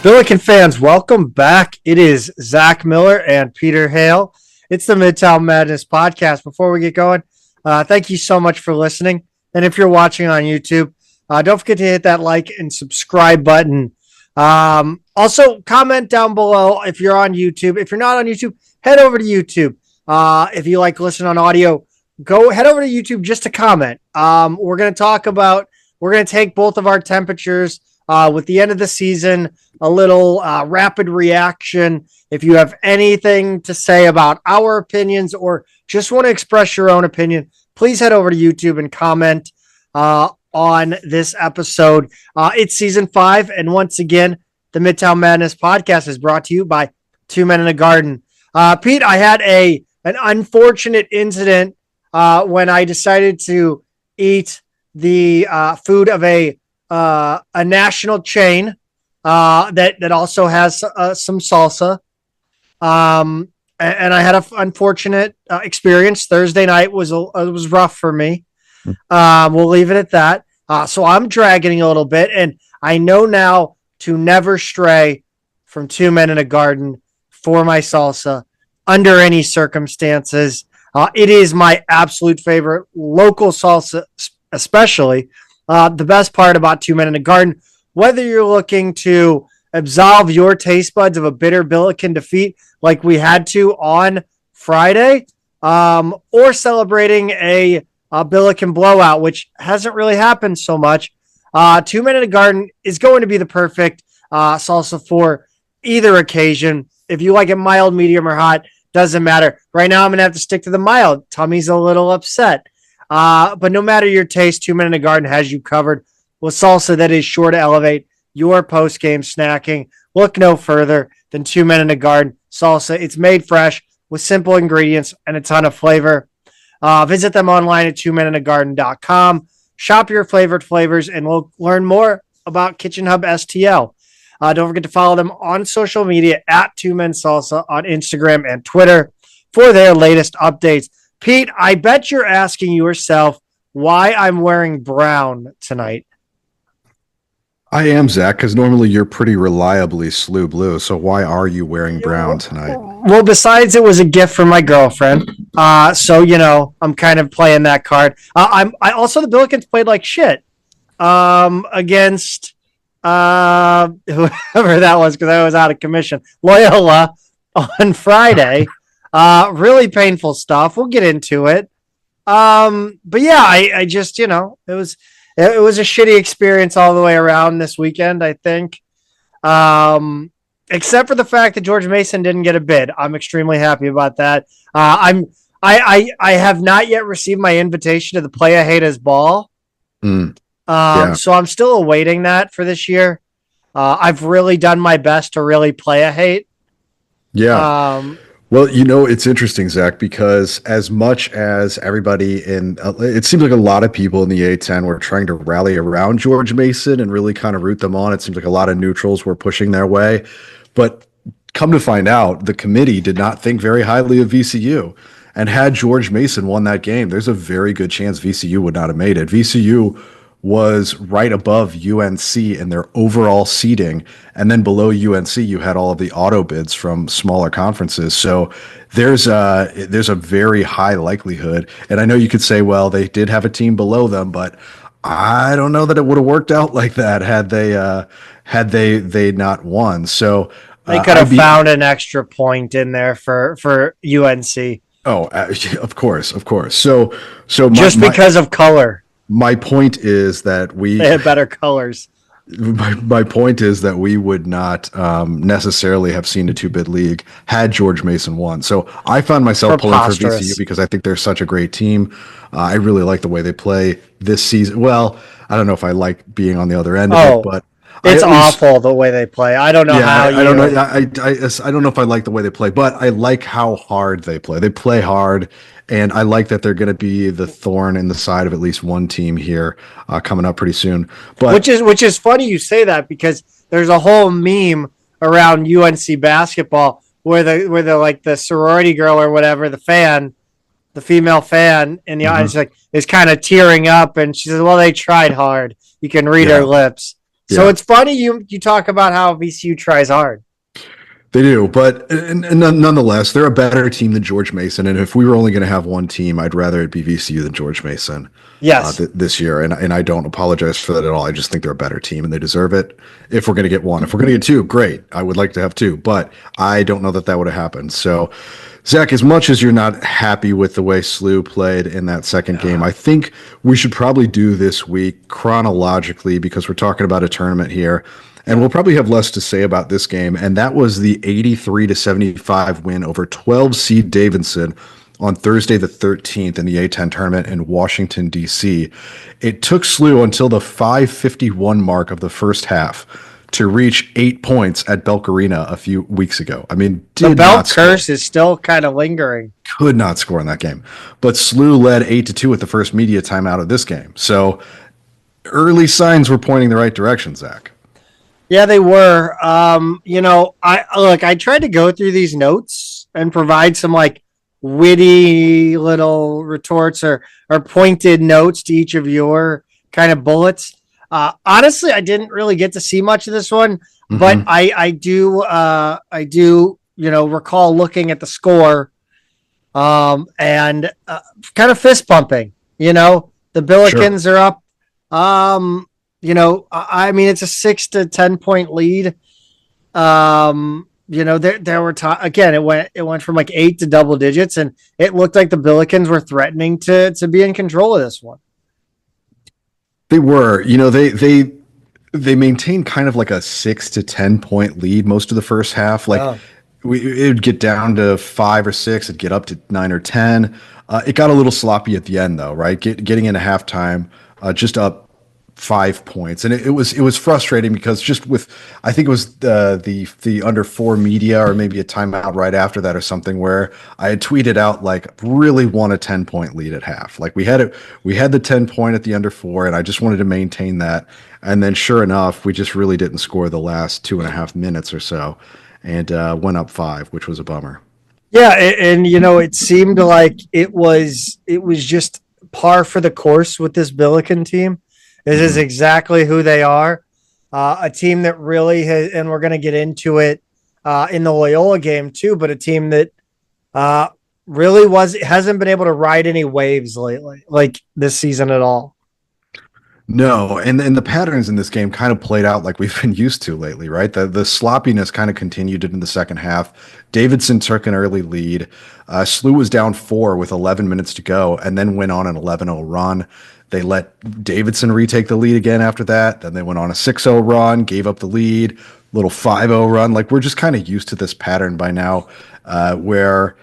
Billiken fans, welcome back. It is Zach Miller and Peter Hale. It's the Midtown Madness Podcast. Before we get going, thank you so much for listening. And if you're watching on YouTube, don't forget to hit that like and subscribe button. Also, comment down below if you're on YouTube. If you're not on YouTube, head over to YouTube. If you like listening on audio, go head over to YouTube just to comment. We're going to take both of our temperatures with the end of the season, a little rapid reaction. If you have anything to say about our opinions or just want to express your own opinion, please head over to YouTube and comment on this episode. It's season 5. And once again, the Midtown Madness Podcast is brought to you by Two Men in a Garden. Pete, I had an unfortunate incident when I decided to eat the food of a national chain that also has some salsa. And I had an unfortunate experience. Thursday night was rough for me. We'll leave it at that. So I'm dragging a little bit, and I know now to never stray from Two Men in a Garden for my salsa under any circumstances. It is my absolute favorite local salsa, especially. The best part about Two Men in a Garden, whether you're looking to absolve your taste buds of a bitter Billiken defeat like we had to on Friday, or celebrating a Billiken blowout, which hasn't really happened so much, Two Men in a Garden is going to be the perfect salsa for either occasion. If you like it mild, medium, or hot, doesn't matter. Right now, I'm going to have to stick to the mild. Tummy's a little upset. But no matter your taste, Two Men in a Garden has you covered with salsa that is sure to elevate your post-game snacking. Look no further than Two Men in a Garden salsa. It's made fresh with simple ingredients and a ton of flavor. Visit them online at twomeninagarden.com. Shop your favorite flavors and learn more about Kitchen Hub STL. Don't forget to follow them on social media at Two Men Salsa on Instagram and Twitter for their latest updates. Pete, I bet you're asking yourself why I'm wearing brown tonight. I am, Zach, because normally you're pretty reliably SLU blue. So why are you wearing brown tonight? Well, besides it was a gift from my girlfriend. So, I'm kind of playing that card. I also, the Billikens played like shit against whoever that was, because I was out of commission. Loyola on Friday. Really painful stuff. We'll get into it. But yeah, I just, it was a shitty experience all the way around this weekend, I think. Except for the fact that George Mason didn't get a bid. I'm extremely happy about that. I have not yet received my invitation to the Playa Haters Ball. So I'm still awaiting that for this year. I've really done my best to really play a hate. Yeah. Well, it's interesting, Zach, because as much as everybody it seems like a lot of people in the A10 were trying to rally around George Mason and really kind of root them on. It seems like a lot of neutrals were pushing their way. But come to find out, the committee did not think very highly of VCU. And had George Mason won that game, there's a very good chance VCU would not have made it. VCU was right above UNC in their overall seeding. And then below UNC, you had all of the auto bids from smaller conferences. So there's a very high likelihood. And I know you could say, well, they did have a team below them, but I don't know that it would have worked out like that had they not won. So they could have found an extra point in there for UNC. Oh, of course. So just because of color. My point is that they had better colors. My point is that we would not necessarily have seen a 2-bid league had George Mason won. So I found myself pulling for VCU because I think they're such a great team. I really like the way they play this season. Well, I don't know if I like being on the other end of it, but it's awful the way they play. I don't know how. I don't know. I don't know if I like the way they play, but I like how hard they play. They play hard. And I like that they're going to be the thorn in the side of at least one team here coming up pretty soon. But which is funny you say that, because there's a whole meme around UNC basketball where the like the sorority girl or whatever, the female fan in the audience is kind of tearing up, and she says, "Well, they tried hard. You can read her lips." So it's funny you talk about how VCU tries hard. They do, but and nonetheless, they're a better team than George Mason. And if we were only going to have one team, I'd rather it be VCU than George Mason. Yes, this year, and I don't apologize for that at all. I just think they're a better team and they deserve it. If we're going to get one, if we're going to get two, great. I would like to have two, but I don't know that would have happened. So, Zach, as much as you're not happy with the way SLU played in that second game, I think we should probably do this week chronologically because we're talking about a tournament here. And we'll probably have less to say about this game. And that was the 83-75 win over 12 seed Davidson on Thursday the 13th in the A10 tournament in Washington, D.C. It took SLU until the 5:51 mark of the first half to reach 8 points at Belk Arena a few weeks ago. I mean, the Belk curse is still kind of lingering. Could not score in that game. But SLU led 8-2 at the first media timeout of this game. So early signs were pointing the right direction, Zach. Yeah, they were. I tried to go through these notes and provide some like witty little retorts or pointed notes to each of your kind of bullets. Honestly, I didn't really get to see much of this one, but I do recall looking at the score and kind of fist pumping. The Billikens are up. I mean, it's a 6 to 10 point lead. There were again, it went from like 8 to double digits, and it looked like the Billikens were threatening to be in control of this one. They were, they maintained kind of like a 6 to 10 point lead most of the first half. Like it would get down to 5 or 6, it'd get up to 9 or 10. It got a little sloppy at the end though, right? Getting into halftime, just up 5 points, and it was frustrating because just with, I think it was the under 4 media or maybe a timeout right after that or something where I had tweeted out like really want a 10-point lead at half. Like we had the 10 point at the under 4, and I just wanted to maintain that. And then sure enough, we just really didn't score the last 2.5 minutes or so, and went up 5, which was a bummer. Yeah, and it seemed like it was just par for the course with this Billiken team. This is exactly who they are. A team that really has, and we're going to get into it in the Loyola game too, but a team that really hasn't been able to ride any waves lately, like this season at all. No, and the patterns in this game kind of played out like we've been used to lately, right? The sloppiness kind of continued in the second half. Davidson took an early lead. SLU was down 4 with 11 minutes to go, and then went on an 11-0 run. They let Davidson retake the lead again after that. Then they went on a 6-0 run, gave up the lead, little 5-0 run. Like we're just kind of used to this pattern by now, where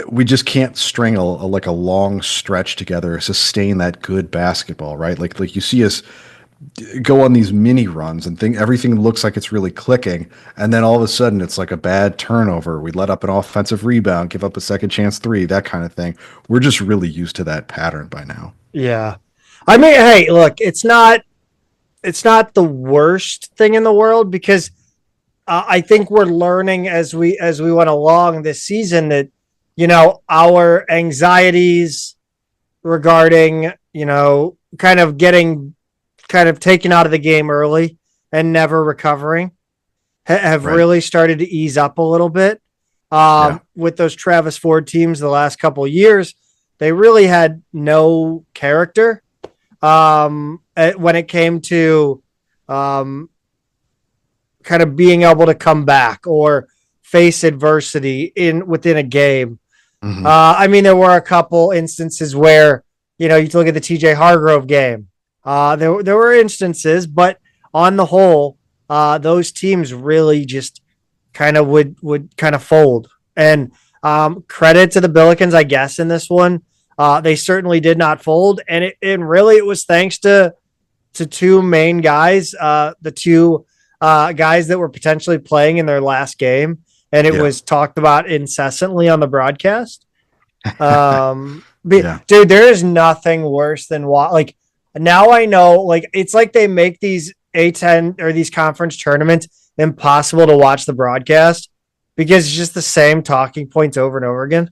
we just can't string a long stretch together, sustain that good basketball, right? Like you see us go on these mini runs and everything looks like it's really clicking, and then all of a sudden it's like a bad turnover. We let up an offensive rebound, give up a second chance 3, that kind of thing. We're just really used to that pattern by now. Yeah. I mean, hey, look, it's not the worst thing in the world because I think we're learning as we went along this season that, our anxieties regarding, kind of getting kind of taken out of the game early and never recovering have really started to ease up a little bit. With those Travis Ford teams the last couple of years, they really had no character when it came to kind of being able to come back or face adversity within a game. I mean, there were a couple instances where, you look at the TJ Hargrove game. There were instances, but on the whole, those teams really just kind of would kind of fold. And credit to the Billikens, I guess, in this one. They certainly did not fold, and it was thanks to two main guys, the two guys that were potentially playing in their last game, and it was talked about incessantly on the broadcast. Dude, there is nothing worse than now I know, like it's like they make these A10 or these conference tournaments impossible to watch the broadcast because it's just the same talking points over and over again.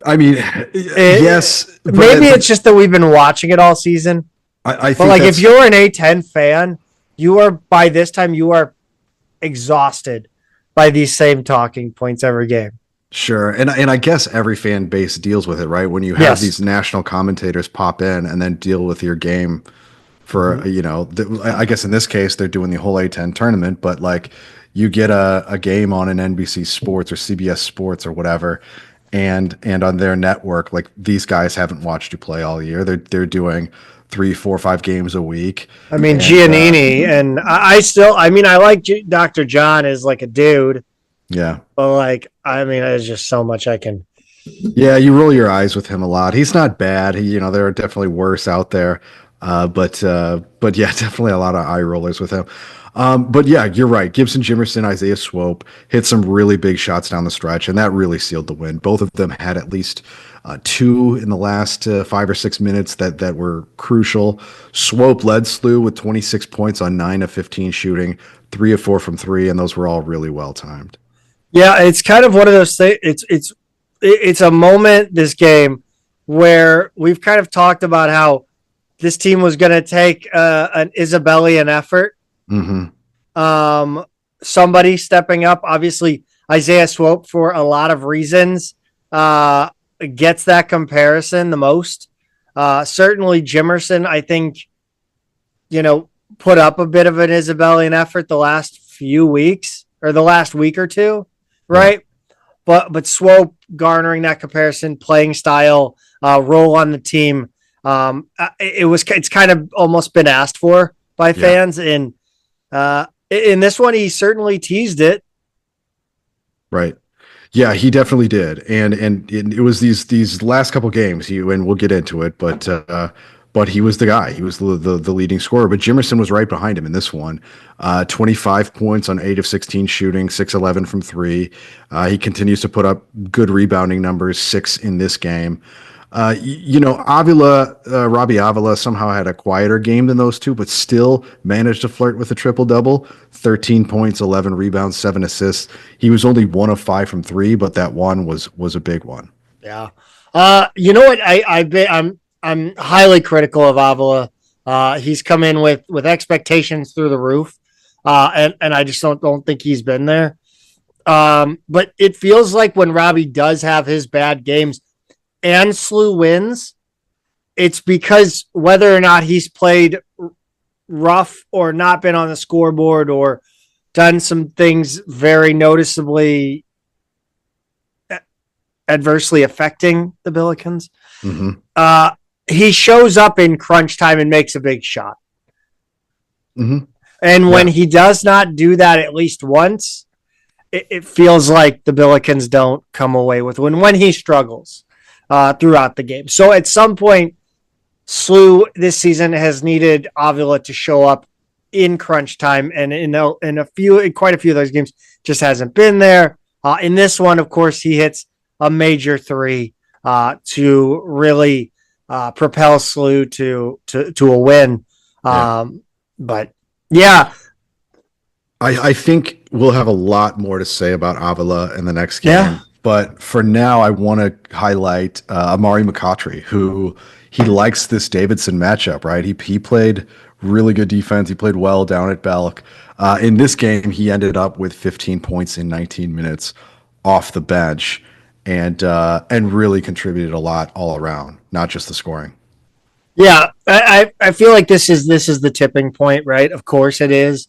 I mean, yes. Maybe it's just that we've been watching it all season. I But think like, if that's you're an A10 fan, by this time you are exhausted by these same talking points every game. sure. And I guess every fan base deals with it, right? When you have Yes. these national commentators pop in and then deal with your game for, Mhm. I guess in this case, they're doing the whole A10 tournament, but like you get a game on an NBC Sports or CBS Sports or whatever, and on their network, like these guys haven't watched you play all year. They're doing 3, 4, 5 games a week. I mean, And Giannini, and I like Dr. John as like a dude, yeah. but like, I mean, there's just so much I can. Yeah, you roll your eyes with him a lot. He's not bad. There are definitely worse out there. But yeah, definitely a lot of eye rollers with him. But yeah, you're right. Gibson, Jimerson, Isaiah Swope hit some really big shots down the stretch, and that really sealed the win. Both of them had at least two in the last 5 or 6 minutes that were crucial. Swope led SLU with 26 points on 9 of 15 shooting, 3 of 4 from three, and those were all really well timed. Yeah, it's kind of one of those things. It's a moment, this game, where we've kind of talked about how this team was going to take an Isabellian effort. Mm-hmm. Somebody stepping up. Obviously, Isaiah Swope, for a lot of reasons, gets that comparison the most. Certainly, Jimerson, I think, put up a bit of an Isabellian effort the last few weeks or the last week or two, right? Yeah. But Swope garnering that comparison, playing style, role on the team. It's kind of almost been asked for by fans, and in this one, he certainly teased it. Right. Yeah, he definitely did, and it was these last couple games. And we'll get into it, but he was the guy. He was the leading scorer. But Jimerson was right behind him in this one. 25 points on 8 of 16 shooting, 6-11 from three. He continues to put up good rebounding numbers, 6 in this game. Robbie Avila somehow had a quieter game than those two, but still managed to flirt with a triple-double, 13 points, 11 rebounds, 7 assists. He was only 1 of 5 from three, but that one was a big one. Yeah. You know what? I'm highly critical of Avila. He's come in with expectations through the roof. And I just don't think he's been there. But it feels like when Robbie does have his bad games, and SLU wins, it's because whether or not he's played rough or not been on the scoreboard or done some things very noticeably adversely affecting the Billikens, he shows up in crunch time and makes a big shot. Mm-hmm. And when he does not do that at least once, it feels like the Billikens don't come away with when he struggles throughout the game. So at some point, SLU this season has needed Avila to show up in crunch time, and in quite a few of those games just hasn't been there. In this one, of course, he hits a major three to really propel SLU to a win. But yeah, I think we'll have a lot more to say about Avila in the next game. Yeah. But for now, I want to highlight Amari McCautry, who he likes this Davidson matchup, right? He played really good defense. He played well down at Belk. In this game, he ended up with 15 points in 19 minutes off the bench and really contributed a lot all around, not just the scoring. Yeah, I feel like this is the tipping point, right? Of course it is,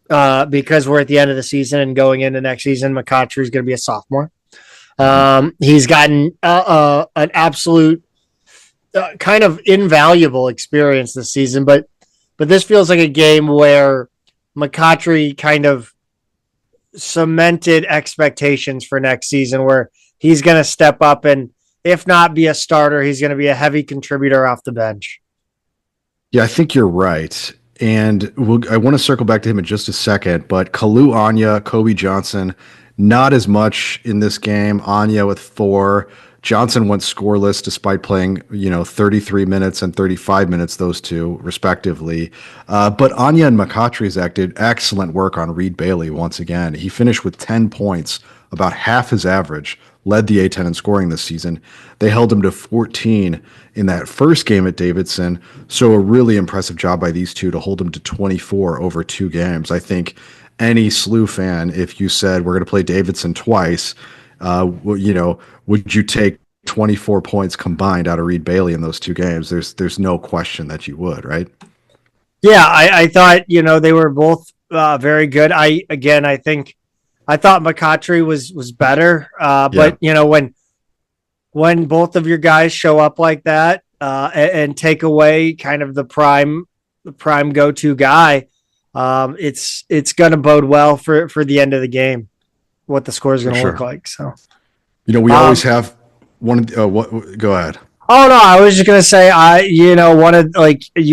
because we're at the end of the season and going into next season. McCautry is going to be a sophomore. He's gotten an absolute kind of invaluable experience this season, but this feels like a game where McCautry kind of cemented expectations for next season, where he's going to step up and, if not be a starter, he's going to be a heavy contributor off the bench. Yeah, I think you're right. And I want to circle back to him in just a second, but Kalu Anya, Kobe Johnson, not as much in this game. Anya with 4. Johnson went scoreless despite playing, 33 minutes and 35 minutes, those two respectively. But Anya and McCautry did excellent work on Reed Bailey once again. He finished with 10 points, about half his average led the A10 in scoring this season. They held them to 14 in that first game at Davidson. So a really impressive job by these two to hold them to 24 over 2 games. I think any SLU fan, if you said we're going to play Davidson twice, would you take 24 points combined out of Reed Bailey in those 2 games? There's no question that you would, right? Yeah, I thought, they were both very good. I thought McCautry was better. But when both of your guys show up like that and take away kind of the prime go-to guy, it's going to bode well for the end of the game, what the score is going to look like. So, we always have one. Go ahead. Oh no, I was just gonna say you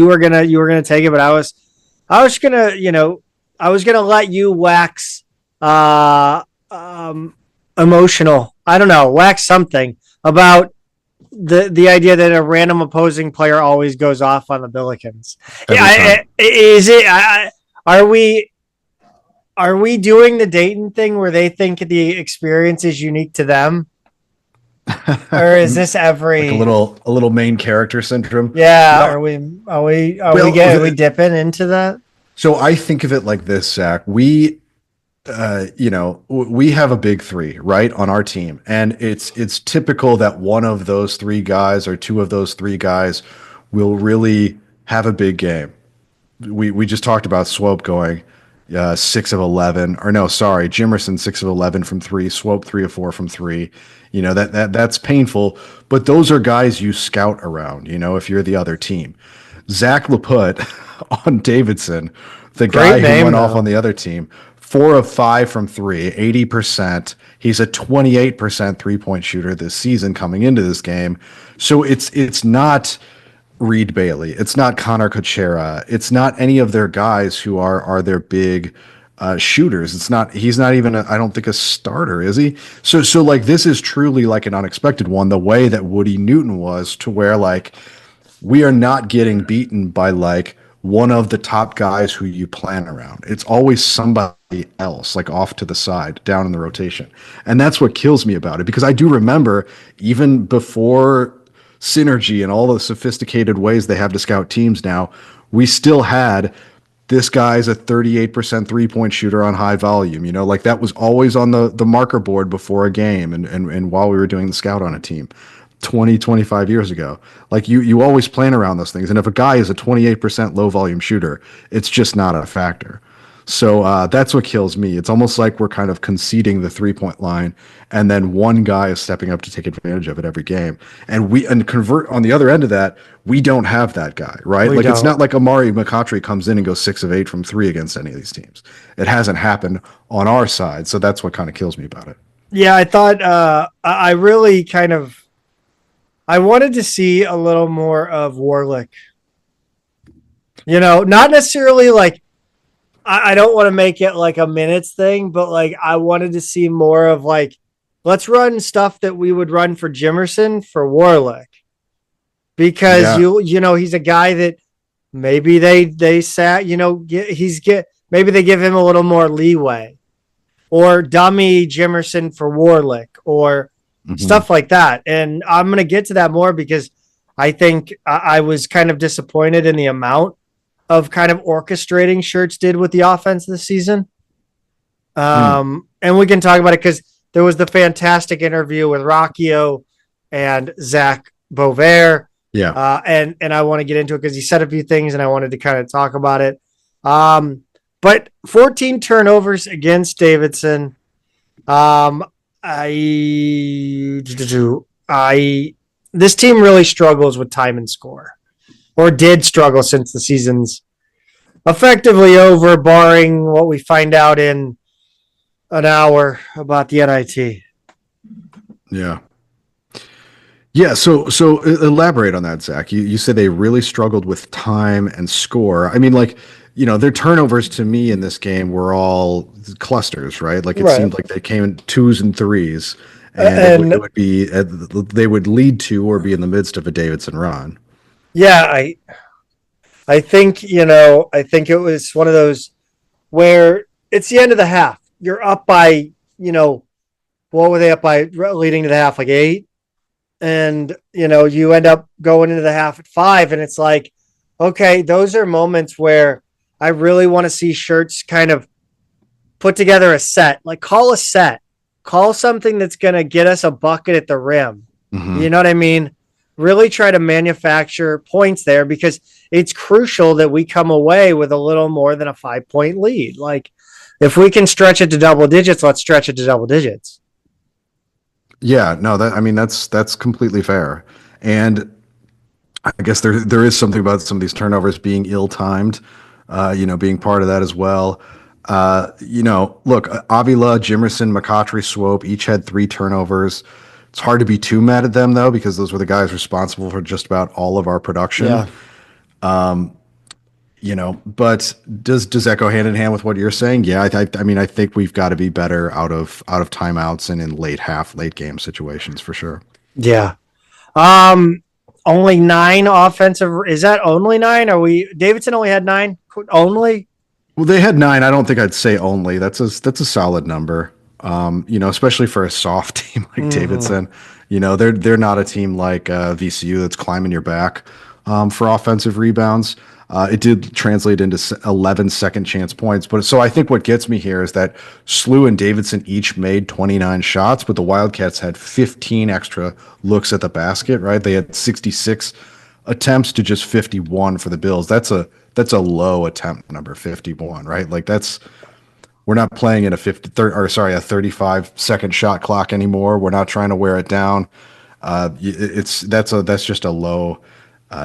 were gonna take it, but I was gonna let you wax emotional. I don't know, wax something about the idea that a random opposing player always goes off on the Billikens. Are we doing the Dayton thing where they think the experience is unique to them? Or is this every like a little main character syndrome? Yeah, no. Are we dipping into that? So I think of it like this, Zach. We have a big 3, right, on our team, and it's typical that one of those 3 guys or 2 of those 3 guys will really have a big game. We just talked about Swope going 6 of 11, or no, sorry, Jimerson 6 of 11 from 3, Swope 3 of 4 from 3. That's painful, but those are guys you scout around, if you're the other team. Zach Laput on Davidson, the guy who went off on the other team, 4 of 5 from 3, 80%. He's a 28% 3-point shooter this season coming into this game. So it's not Reed Bailey. It's not Connor Kuchera. It's not any of their guys who are their big shooters. He's not even I don't think a starter, is he? So like this is truly like an unexpected one, the way that Woody Newton was, to where like we are not getting beaten by like one of the top guys who you plan around. It's always somebody else, like off to the side, down in the rotation. And that's what kills me about it, because I do remember even before Synergy and all the sophisticated ways they have to scout teams now, we still had this guy's a 38% 3-point shooter on high volume. Like that was always on the marker board before a game and while we were doing the scout on a team 25 years ago. Like you always plan around those things. And if a guy is a 28% low volume shooter, it's just not a factor. So that's what kills me. It's almost like we're kind of conceding the 3-point line, and then one guy is stepping up to take advantage of it every game. And convert on the other end of that, we don't have that guy, right? It's not like Amari McCautry comes in and goes 6 of 8 from 3 against any of these teams. It hasn't happened on our side, so that's what kind of kills me about it. Yeah, I thought I really I wanted to see a little more of Warlick. Not necessarily like I don't want to make it like a minutes thing, but like I wanted to see more of like, let's run stuff that we would run for Jimerson for Warlick, because he's a guy that maybe they sat, maybe they give him a little more leeway, or dummy Jimerson for Warlick, or stuff like that. And I'm going to get to that more because I think I was kind of disappointed in the amount of kind of orchestrating Shirts did with the offense this season. And we can talk about it because there was the fantastic interview with Rocchio and Zach Bovair. Yeah. And I want to get into it because he said a few things and I wanted to kind of talk about it. But 14 turnovers against Davidson. This team really struggles with time and score, or did struggle since the season's effectively over, barring what we find out in an hour about the NIT. Yeah. Yeah. So elaborate on that, Zach. You said they really struggled with time and score. I mean, like, their turnovers to me in this game were all clusters, right? Like it seemed like they came in 2s and 3s, and it would be they would lead to or be in the midst of a Davidson run. Yeah, I think it was one of those where it's the end of the half. You're up by, what were they up by leading to the half, like 8? And, you end up going into the half at 5. And it's like, okay, those are moments where I really want to see Shirts kind of put together a set, like call a set, call something that's going to get us a bucket at the rim. Mm-hmm. You know what I mean? Really try to manufacture points there, because it's crucial that we come away with a little more than a 5-point lead. Like, if we can stretch it to double digits, let's stretch it to double digits. Yeah, no, that's completely fair. And I guess there is something about some of these turnovers being ill-timed, being part of that as well. Look, Avila, Jimerson, McCautry, Swope each had 3 turnovers. It's hard to be too mad at them, though, because those were the guys responsible for just about all of our production. Yeah. But does that go hand in hand with what you're saying? Yeah, I think we've got to be better out of timeouts and in late game situations for sure. Yeah. Only 9 offensive. Is that only 9? Davidson only had 9 only? Well, they had 9. I don't think I'd say only. That's a solid number. Especially for a soft team like Davidson. They're not a team like VCU that's climbing your back for offensive rebounds. It did translate into 11 second chance points. But so I think what gets me here is that SLU and Davidson each made 29 shots, but the Wildcats had 15 extra looks at the basket, right? They had 66 attempts to just 51 for the Bills. That's a low attempt number, 51, right? Like we're not playing in a 35 second shot clock anymore. We're not trying to wear it down. That's just a low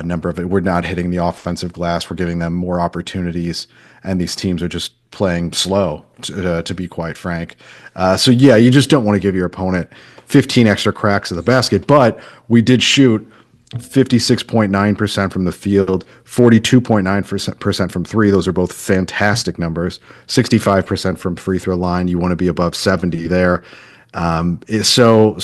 number of it. We're not hitting the offensive glass. We're giving them more opportunities, and these teams are just playing slow, to be quite frank. So yeah, you just don't want to give your opponent 15 extra cracks at the basket. But we did shoot 56.9% from the field, 42.9% from 3. Those are both fantastic numbers. 65% from free throw line. You want to be above 70 there. So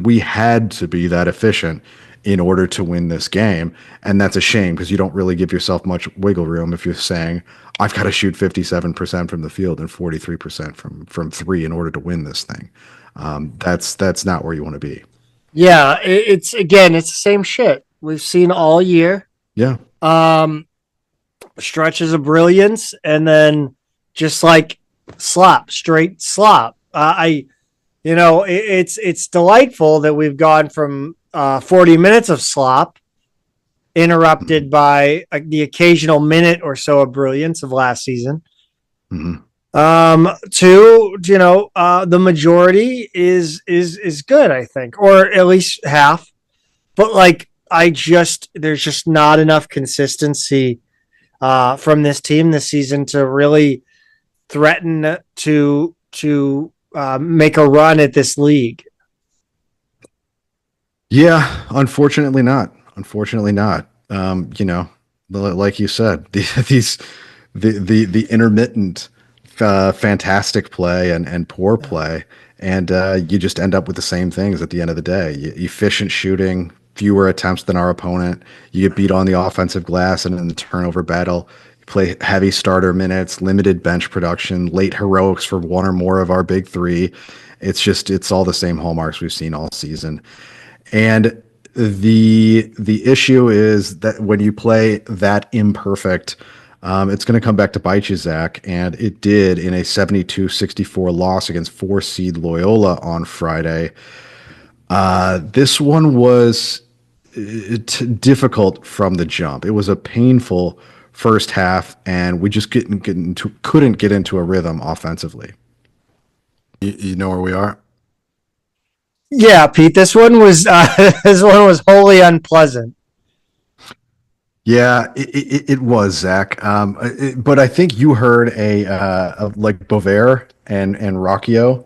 we had to be that efficient in order to win this game. And that's a shame, because you don't really give yourself much wiggle room if you're saying, I've got to shoot 57% from the field and 43% from 3 in order to win this thing. That's not where you want to be. Yeah, it's the same shit we've seen all year. Yeah. Stretches of brilliance, and then just like straight slop. It's delightful that we've gone from 40 minutes of slop, interrupted by the occasional minute or so of brilliance of last season. Mm-hmm. To the majority is good, I think, or at least half. But there's just not enough consistency from this team this season to really threaten to make a run at this league. Yeah, unfortunately not. Like you said, the intermittent fantastic play and poor play, and you just end up with the same things at the end of the day. Efficient shooting, fewer attempts than our opponent. You get beat on the offensive glass and in the turnover battle. You play heavy starter minutes, limited bench production, late heroics for one or more of our big 3. It's all the same hallmarks we've seen all season. And the issue is that when you play that imperfect, it's going to come back to bite you, Zach, and it did in a 72-64 loss against 4 seed Loyola on Friday. This one was difficult from the jump. It was a painful first half, and we just couldn't get into a rhythm offensively. You know where we are? Yeah, Pete. This one was wholly unpleasant. Yeah, it was, Zach. But I think you heard like Bovair and Rocchio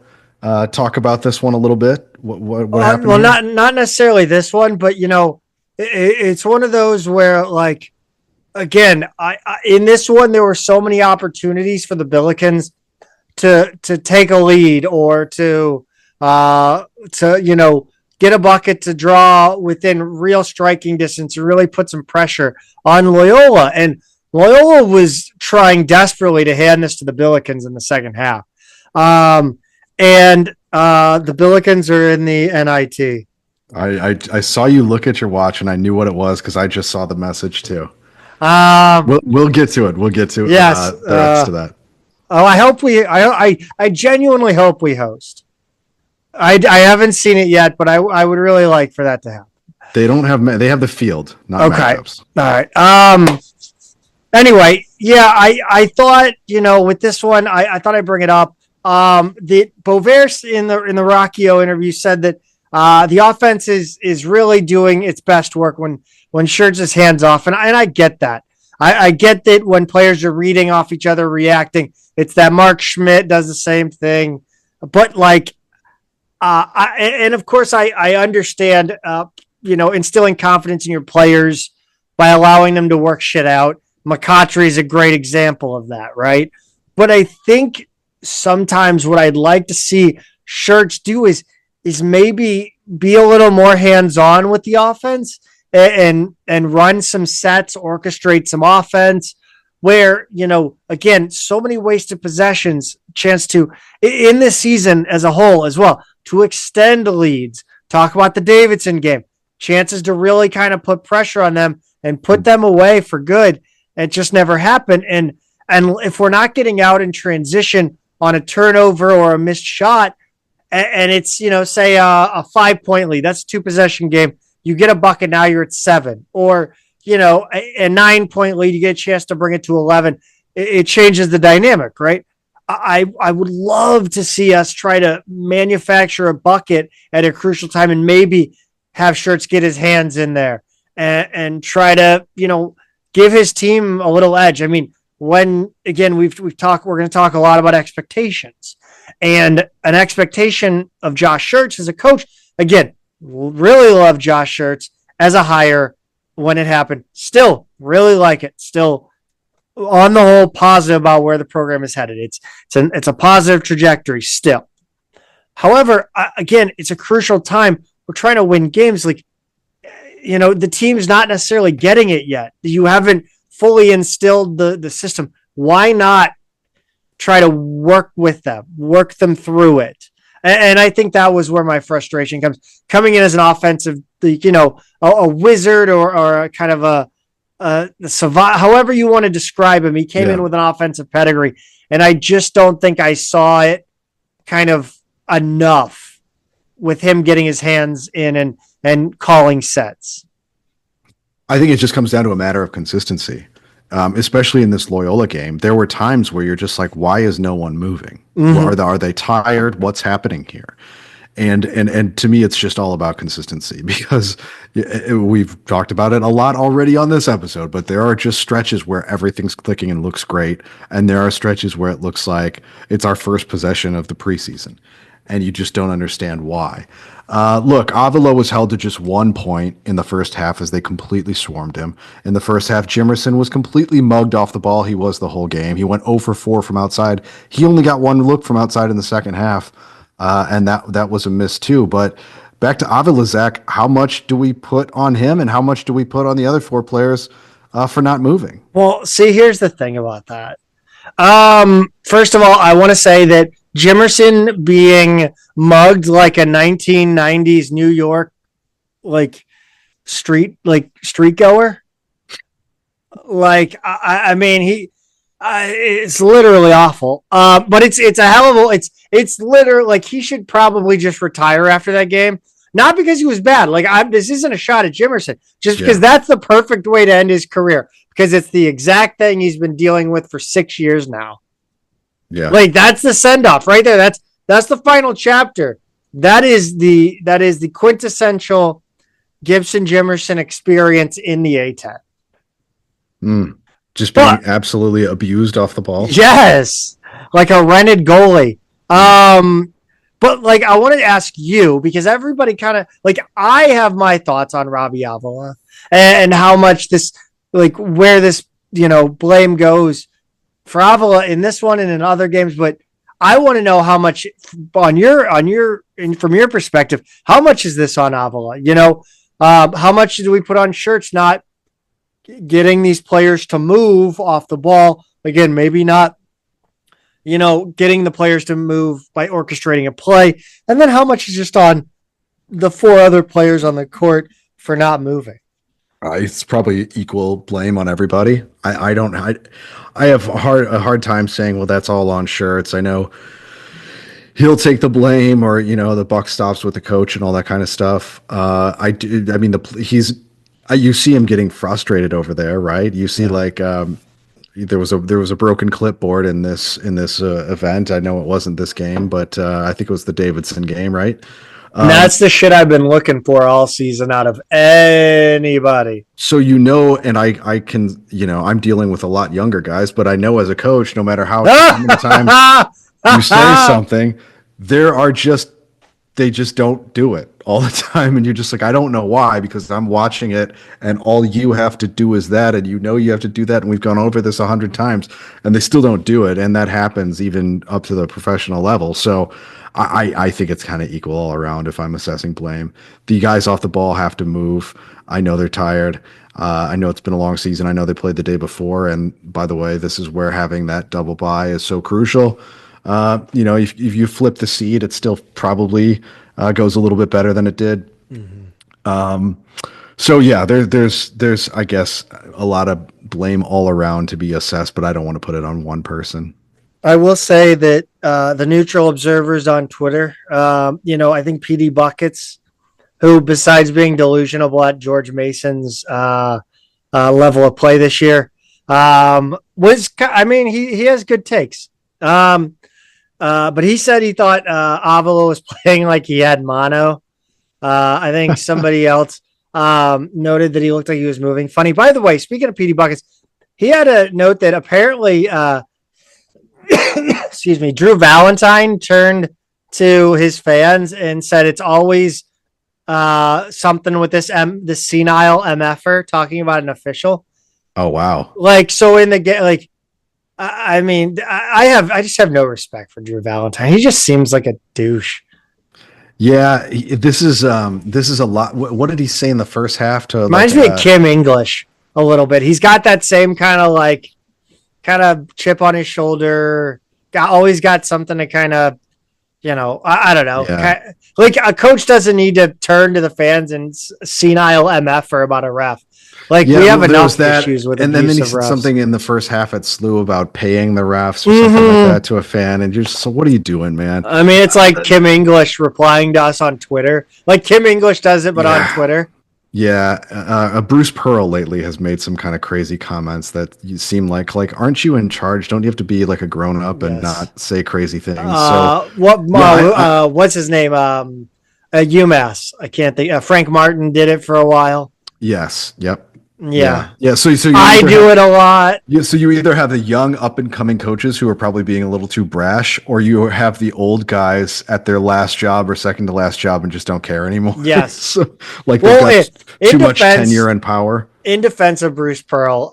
talk about this one a little bit. What happened? Well, not necessarily this one, but it's one of those where, like, again, I in this one there were so many opportunities for the Billikens to take a lead or to get a bucket to draw within real striking distance and really put some pressure on Loyola. And Loyola was trying desperately to hand this to the Billikens in the second half. And The Billikens are in the NIT. I saw you look at your watch and I knew what it was because I just saw the message too. We'll get to it. We'll get to yes, the rest of that. Oh, I hope I genuinely hope we host. I haven't seen it yet, but I would really like for that to happen. They don't have they have the field, not matchups. All right. Anyway, yeah, I thought, with this one, I thought I'd bring it up. The Bovaers in the Rockio interview said that the offense is really doing its best work when Shirts is hands off, and I get that. I get that when players are reading off each other, reacting. It's that Mark Schmidt does the same thing, but and of course I understand, instilling confidence in your players by allowing them to work shit out. McCautry is a great example of that, right? But I think sometimes what I'd like to see Shirts do is maybe be a little more hands-on with the offense and run some sets, orchestrate some offense where, again, so many wasted possessions, chance to, in this season as a whole as well, to extend leads. Talk about the Davidson game. Chances to really kind of put pressure on them and put them away for good. It just never happened. And if we're not getting out in transition on a turnover or a missed shot, and it's, say a 5-point lead, that's a 2-possession game. You get a bucket, now you're at 7. Or, a 9-point lead, you get a chance to bring it to 11. It changes the dynamic, right? I would love to see us try to manufacture a bucket at a crucial time and maybe have Shirts get his hands in there and try to, give his team a little edge. I mean, we're going to talk a lot about expectations, and an expectation of Josh Shirts as a coach. Again, really love Josh Shirts as a hire when it happened. Still really like it. Still on the whole positive about where the program is headed. It's a positive trajectory still. However, again, it's a crucial time. We're trying to win games. The team's not necessarily getting it yet. You haven't fully instilled the system. Why not try to work with them, work them through it? And I think that was where my frustration comes. Coming in as an offensive, a wizard or a kind of a savant, however you want to describe him. He came in with an offensive pedigree, and I just don't think I saw it kind of enough with him getting his hands in and calling sets. I think it just comes down to a matter of consistency, especially in this Loyola game. There were times where you're just like, why is no one moving? Mm-hmm. Are they tired? What's happening here? And to me, it's just all about consistency, because we've talked about it a lot already on this episode, but there are just stretches where everything's clicking and looks great. And there are stretches where it looks like it's our first possession of the preseason, and you just don't understand why. Look, Avila was held to just 1 point in the first half as they completely swarmed him. In the first half, Jimerson was completely mugged off the ball. He was the whole game. He went 0 for 4 from outside. He only got 1 look from outside in the second half, and that was a miss too. But back to Avila, Zach, how much do we put on him, and how much do we put on the other 4 players for not moving? Well, see, here's the thing about that. First of all, I want to say that Jimerson being mugged like a 1990s New York street goer. I mean, it's literally awful. But it's a hell of it's literally he should probably just retire after that game. Not because he was bad. This isn't a shot at Jimerson, just because that's the perfect way to end his career, because it's the exact thing he's been dealing with for 6 years now. Yeah. That's the send-off right there. That's the final chapter. That is the quintessential Gibson Jimerson experience in the A-10. Just being absolutely abused off the ball. Yes. Like a rented goalie. But I want to ask you, because everybody kind of I have my thoughts on Robbie Avila and how much this where this blame goes for Avila in this one and in other games, but I want to know how much from your perspective, how much is this on Avila? How much do we put on Shirts not getting these players to move off the ball? Again, maybe not getting the players to move by orchestrating a play, and then how much is just on the 4 other players on the court for not moving. It's probably equal blame on everybody. I have a hard time saying, well, that's all on Shirts. I know he'll take the blame, or the buck stops with the coach and all that kind of stuff. You see him getting frustrated over there, right? You see there was a broken clipboard in this event. I know it wasn't this game, but I think it was the Davidson game, right? That's the shit I've been looking for all season out of anybody. So and I can, I'm dealing with a lot younger guys, but I know as a coach, no matter how many times you say something, they just don't do it all the time, and you're just like, I don't know why, because I'm watching it, and all you have to do is that, and you have to do that, and we've gone over this 100 times, and they still don't do it, and that happens even up to the professional level. So I think it's kind of equal all around if I'm assessing blame. The guys off the ball have to move. I know they're tired. I know it's been a long season. I know they played the day before, and by the way, this is where having that double bye is so crucial. If you flip the seed, it still probably goes a little bit better than it did. Mm-hmm. So yeah, there's I guess a lot of blame all around to be assessed, but I don't want to put it on one person. I will say that the neutral observers on Twitter, I think PD Buckets, who besides being delusional at George Mason's level of play this year, he has good takes. But he said he thought Avila was playing like he had mono. I think somebody else noted that he looked like he was moving funny. By the way, speaking of PD Buckets, he had a note that apparently excuse me, Drew Valentine turned to his fans and said it's always something with this senile MFer talking about an official. Oh wow! So in the game, I just have no respect for Drew Valentine. He just seems like a douche. Yeah, this is a lot. What did he say in the first half? Reminds me of Kim English a little bit. He's got that same kind of chip on his shoulder. Always got something to kind of, I don't know. Yeah. A coach doesn't need to turn to the fans and senile MF about a ref. We have enough issues with and then he said something in the first half at SLU about paying the refs or something like that to a fan, and you're just, so what are you doing, man? I mean, it's like Kim English replying to us on Twitter. Like Kim English does it, but on Twitter. Yeah, Bruce Pearl lately has made some kind of crazy comments that you seem like aren't you in charge? Don't you have to be like a grown up and not say crazy things? What's his name? UMass. I can't think. Frank Martin did it for a while. Yes. Yep. Yeah. So I do it a lot. Yeah. So you either have the young up and coming coaches who are probably being a little too brash, or you have the old guys at their last job or second to last job and just don't care anymore. Yes. So, they've got too much tenure and power. In defense of Bruce Pearl,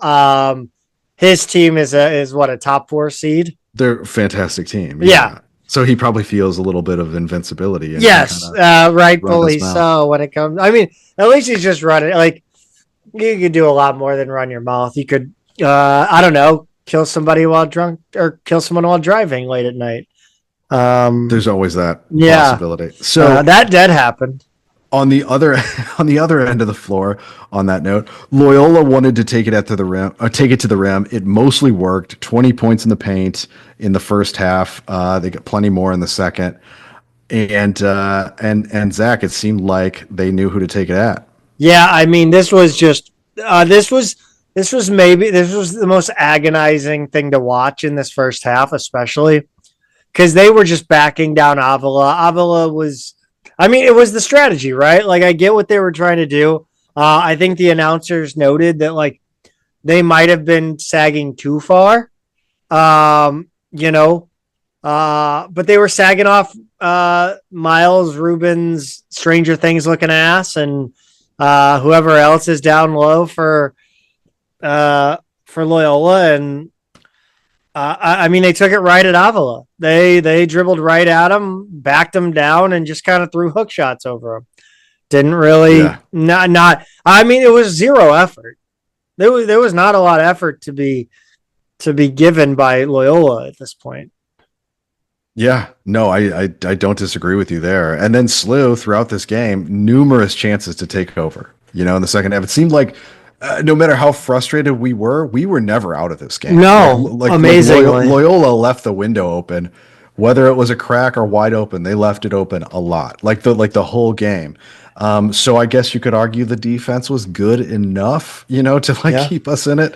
his team is a top 4 seed. They're a fantastic team. Yeah. So he probably feels a little bit of invincibility. Yes, rightfully so. When it comes, at least he's just running. You could do a lot more than run your mouth. You could, I don't know, kill somebody while drunk or kill someone while driving late at night. There's always that possibility. So that did happen. On the other end of the floor, on that note, Loyola wanted to take it to the rim. It mostly worked. 20 points in the paint in the first half. They got plenty more in the second. And Zach, it seemed like they knew who to take it at. Yeah, this was just this was the most agonizing thing to watch in this first half, especially because they were just backing down Avila. Avila was, it was the strategy, right? I get what they were trying to do. I think the announcers noted that they might have been sagging too far, but they were sagging off Miles Rubin's Stranger Things looking ass and whoever else is down low for Loyola, and they took it right at Avila. They dribbled right at him, backed him down, and just kind of threw hook shots over him. Didn't really it was zero effort. There was not a lot of effort to be given by Loyola at this point. Yeah, no, I don't disagree with you there. And then Slew throughout this game, numerous chances to take over. In the second half, it seemed like no matter how frustrated we were never out of this game. No, amazingly. Loyola left the window open, whether it was a crack or wide open. They left it open a lot, like the whole game. So I guess you could argue the defense was good enough, to keep us in it.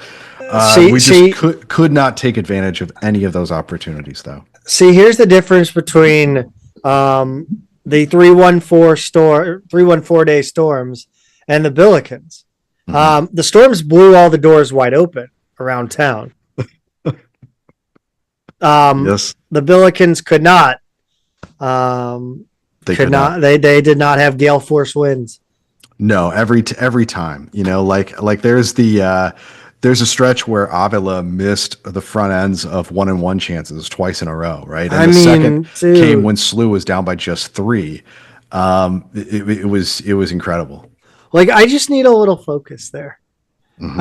We just could not take advantage of any of those opportunities, though. See, here's the difference between the 314 day storms and the Billikens. Mm-hmm. The storms blew all the doors wide open around town. Yes. The Billikens could not. They could not. They did not have gale force winds. No, every time, like there's a stretch where Avila missed the front ends of 1-1 chances twice in a row, right? And the second came when Slew was down by just 3. It was incredible. Like, I just need a little focus there. Mm-hmm.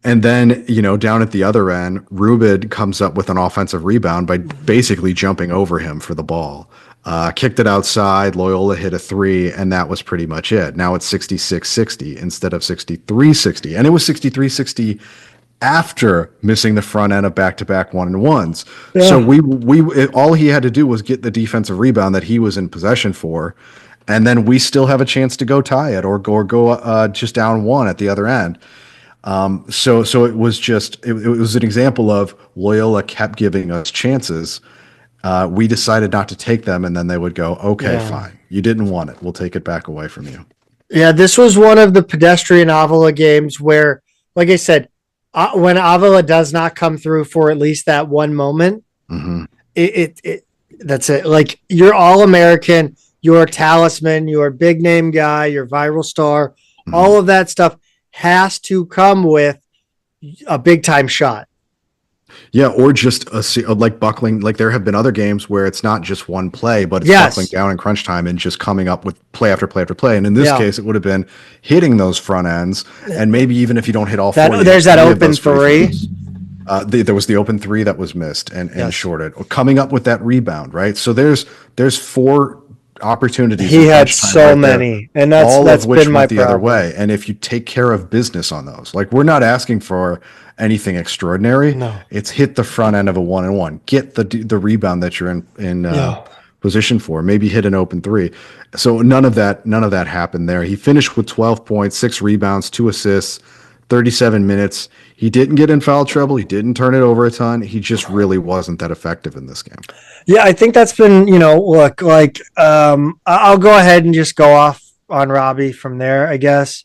And then, down at the other end, Rubid comes up with an offensive rebound by basically jumping over him for the ball. Kicked it outside, Loyola hit a 3, and that was pretty much it. Now it's 66-60 instead of 63-60. And it was 63-60 after missing the front end of back-to-back 1-1s. Yeah. So we all he had to do was get the defensive rebound that he was in possession for, and then we still have a chance to go tie it or go just down 1 at the other end. So it was just it was an example of Loyola kept giving us chances. We decided not to take them, and then they would go, okay, fine. You didn't want it. We'll take it back away from you. Yeah, this was one of the pedestrian Avila games where, like I said, when Avila does not come through for at least that one moment, mm-hmm. That's it. Like, you're All-American, you're a talisman, you're a big-name guy, you're a viral star. Mm-hmm. All of that stuff has to come with a big-time shot. Yeah, or just like buckling. Like, there have been other games where it's not just one play, but it's buckling down in crunch time and just coming up with play after play after play. And in this case, it would have been hitting those front ends, and maybe even if you don't hit all 4, there's that open 3. There was the open 3 that was missed and shorted. Coming up with that rebound, right? So there's 4 opportunities. He had so many, and that's been my problem. The other way. And if you take care of business on those, like, we're not asking for anything extraordinary. No. It's hit the front end of a 1-1, get the rebound that you're in position for, maybe hit an open 3. So none of that happened there. He finished with 12 points, 6 rebounds, 2 assists, 37 minutes. He didn't get in foul trouble. He didn't turn it over a ton. He just really wasn't that effective in this game. Yeah, I think that's been, look, like, I'll go ahead and just go off on Robbie from there, I guess.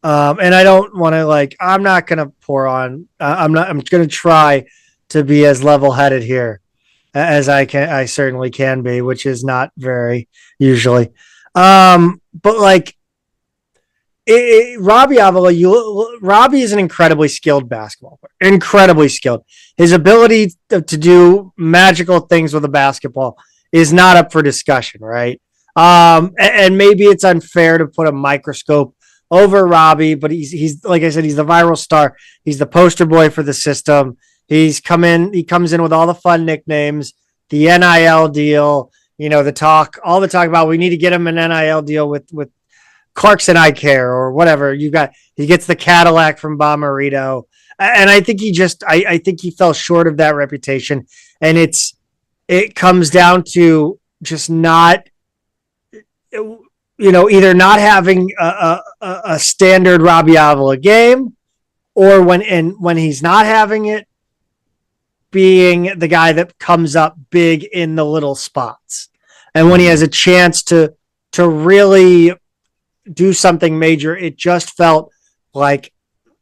And I don't want to, I'm not going to pour on, I'm going to try to be as level-headed here as I certainly can be, which is not very usually. But Robbie Avila, Robbie is an incredibly skilled basketball player, incredibly skilled. His ability to do magical things with a basketball is not up for discussion, right? And maybe it's unfair to put a microscope over Robbie, but he's like I said, he's the viral star. He's the poster boy for the system. He comes in with all the fun nicknames, the NIL deal, all the talk about we need to get him an NIL deal with Clarkson Eye Care or whatever. He gets the Cadillac from Bomarito. And I think I think he fell short of that reputation. And it comes down to just not, either not having a standard Robbie Avila game, or when he's not having it, being the guy that comes up big in the little spots. And when he has a chance to really do something major, it just felt like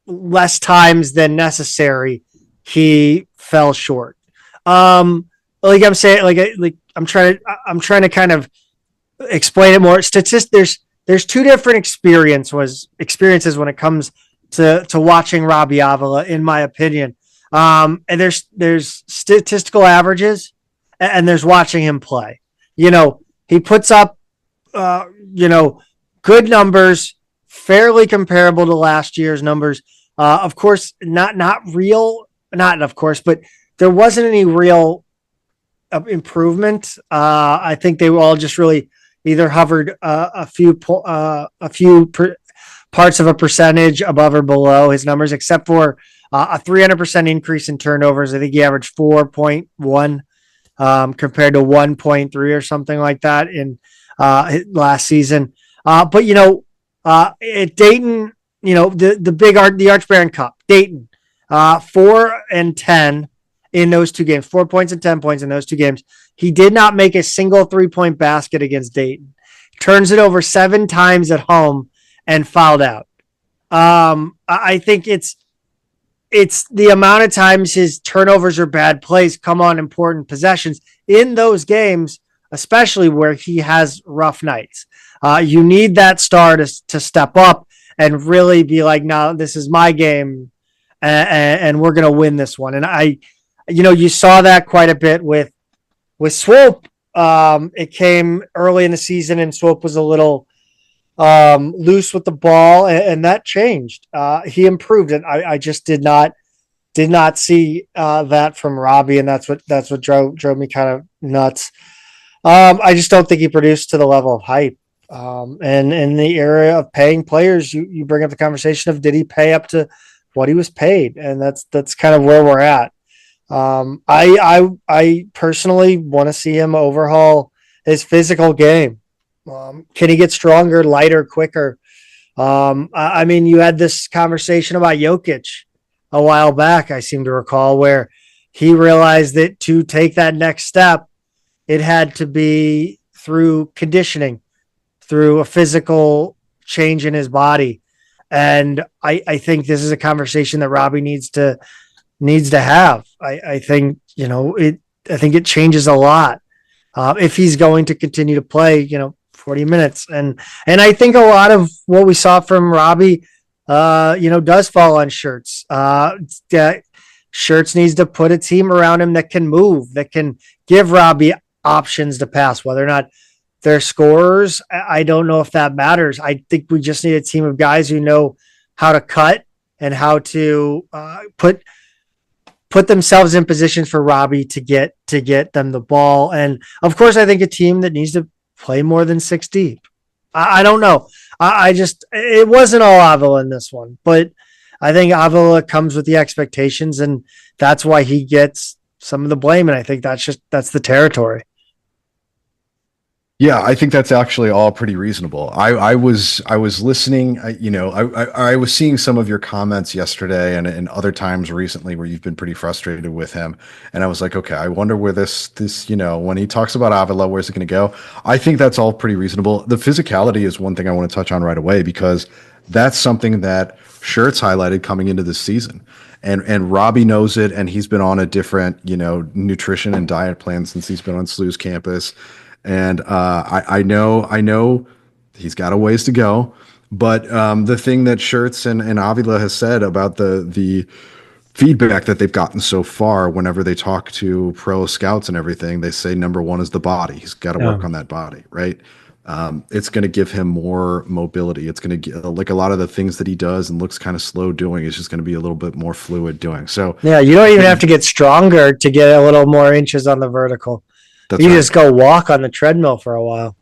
less times than necessary he fell short. Like I'm saying, I'm trying to kind of explain it more. There's 2 different experiences when it comes to watching Robbie Avila, in my opinion. And there's statistical averages, and there's watching him play. He puts up good numbers, fairly comparable to last year's numbers. Of course, not real, not of course, but there wasn't any real improvement. I think they were all just really either hovered a few parts of a percentage above or below his numbers, except for a 300% increase in turnovers. I think he averaged 4.1 compared to 1.3 or something like that in last season. But at Dayton, the Arch Baron Cup, Dayton, 4-10 in those two games, 4 points and 10 points in those two games. He did not make a single 3-point basket against Dayton. Turns it over 7 times at home and fouled out. I think it's the amount of times his turnovers or bad plays come on important possessions in those games, especially where he has rough nights. You need that star to step up and really be like, no, this is my game, and we're going to win this one. And you saw that quite a bit with Swope. It came early in the season, and Swope was a little loose with the ball, and that changed. He improved, and I just did not see that from Robbie, and that's what drove me kind of nuts. I just don't think he produced to the level of hype. And in the area of paying players, you bring up the conversation of, did he pay up to what he was paid? And that's kind of where we're at. I personally want to see him overhaul his physical game. Can he get stronger, lighter, quicker? I mean, you had this conversation about Jokic a while back, I seem to recall, where he realized that to take that next step, it had to be through conditioning, through a physical change in his body. And I think this is a conversation that Robbie needs to have. I think, I think it changes a lot if he's going to continue to play, 40 minutes. And I think a lot of what we saw from Robbie, does fall on Shirts. Shirts needs to put a team around him that can move, that can give Robbie options to pass, whether or not they're scorers. I don't know if that matters. I think we just need a team of guys who know how to cut and how to put themselves in positions for Robbie to get them the ball. And of course, I think a team that needs to play more than 6 deep. I don't know. It wasn't all Avila in this one, but I think Avila comes with the expectations, and that's why he gets some of the blame. And I think that's the territory. Yeah, I think that's actually all pretty reasonable. I was listening, I was seeing some of your comments yesterday and other times recently where you've been pretty frustrated with him. And I was like, okay, I wonder where this, when he talks about Avila, where's it going to go? I think that's all pretty reasonable. The physicality is one thing I want to touch on right away, because that's something that Shirts highlighted coming into this season. And Robbie knows it, and he's been on a different, nutrition and diet plan since he's been on SLU's campus. And I know he's got a ways to go, but the thing that Shirts and Avila has said about the feedback that they've gotten so far, whenever they talk to pro scouts and everything, they say number one is the body. He's got to work on that body, right? It's going to give him more mobility. It's going to get, like, a lot of the things that he does and looks kind of slow doing is just going to be a little bit more fluid doing. So yeah, you don't even have to get stronger to get a little more inches on the vertical. You just go walk on the treadmill for a while.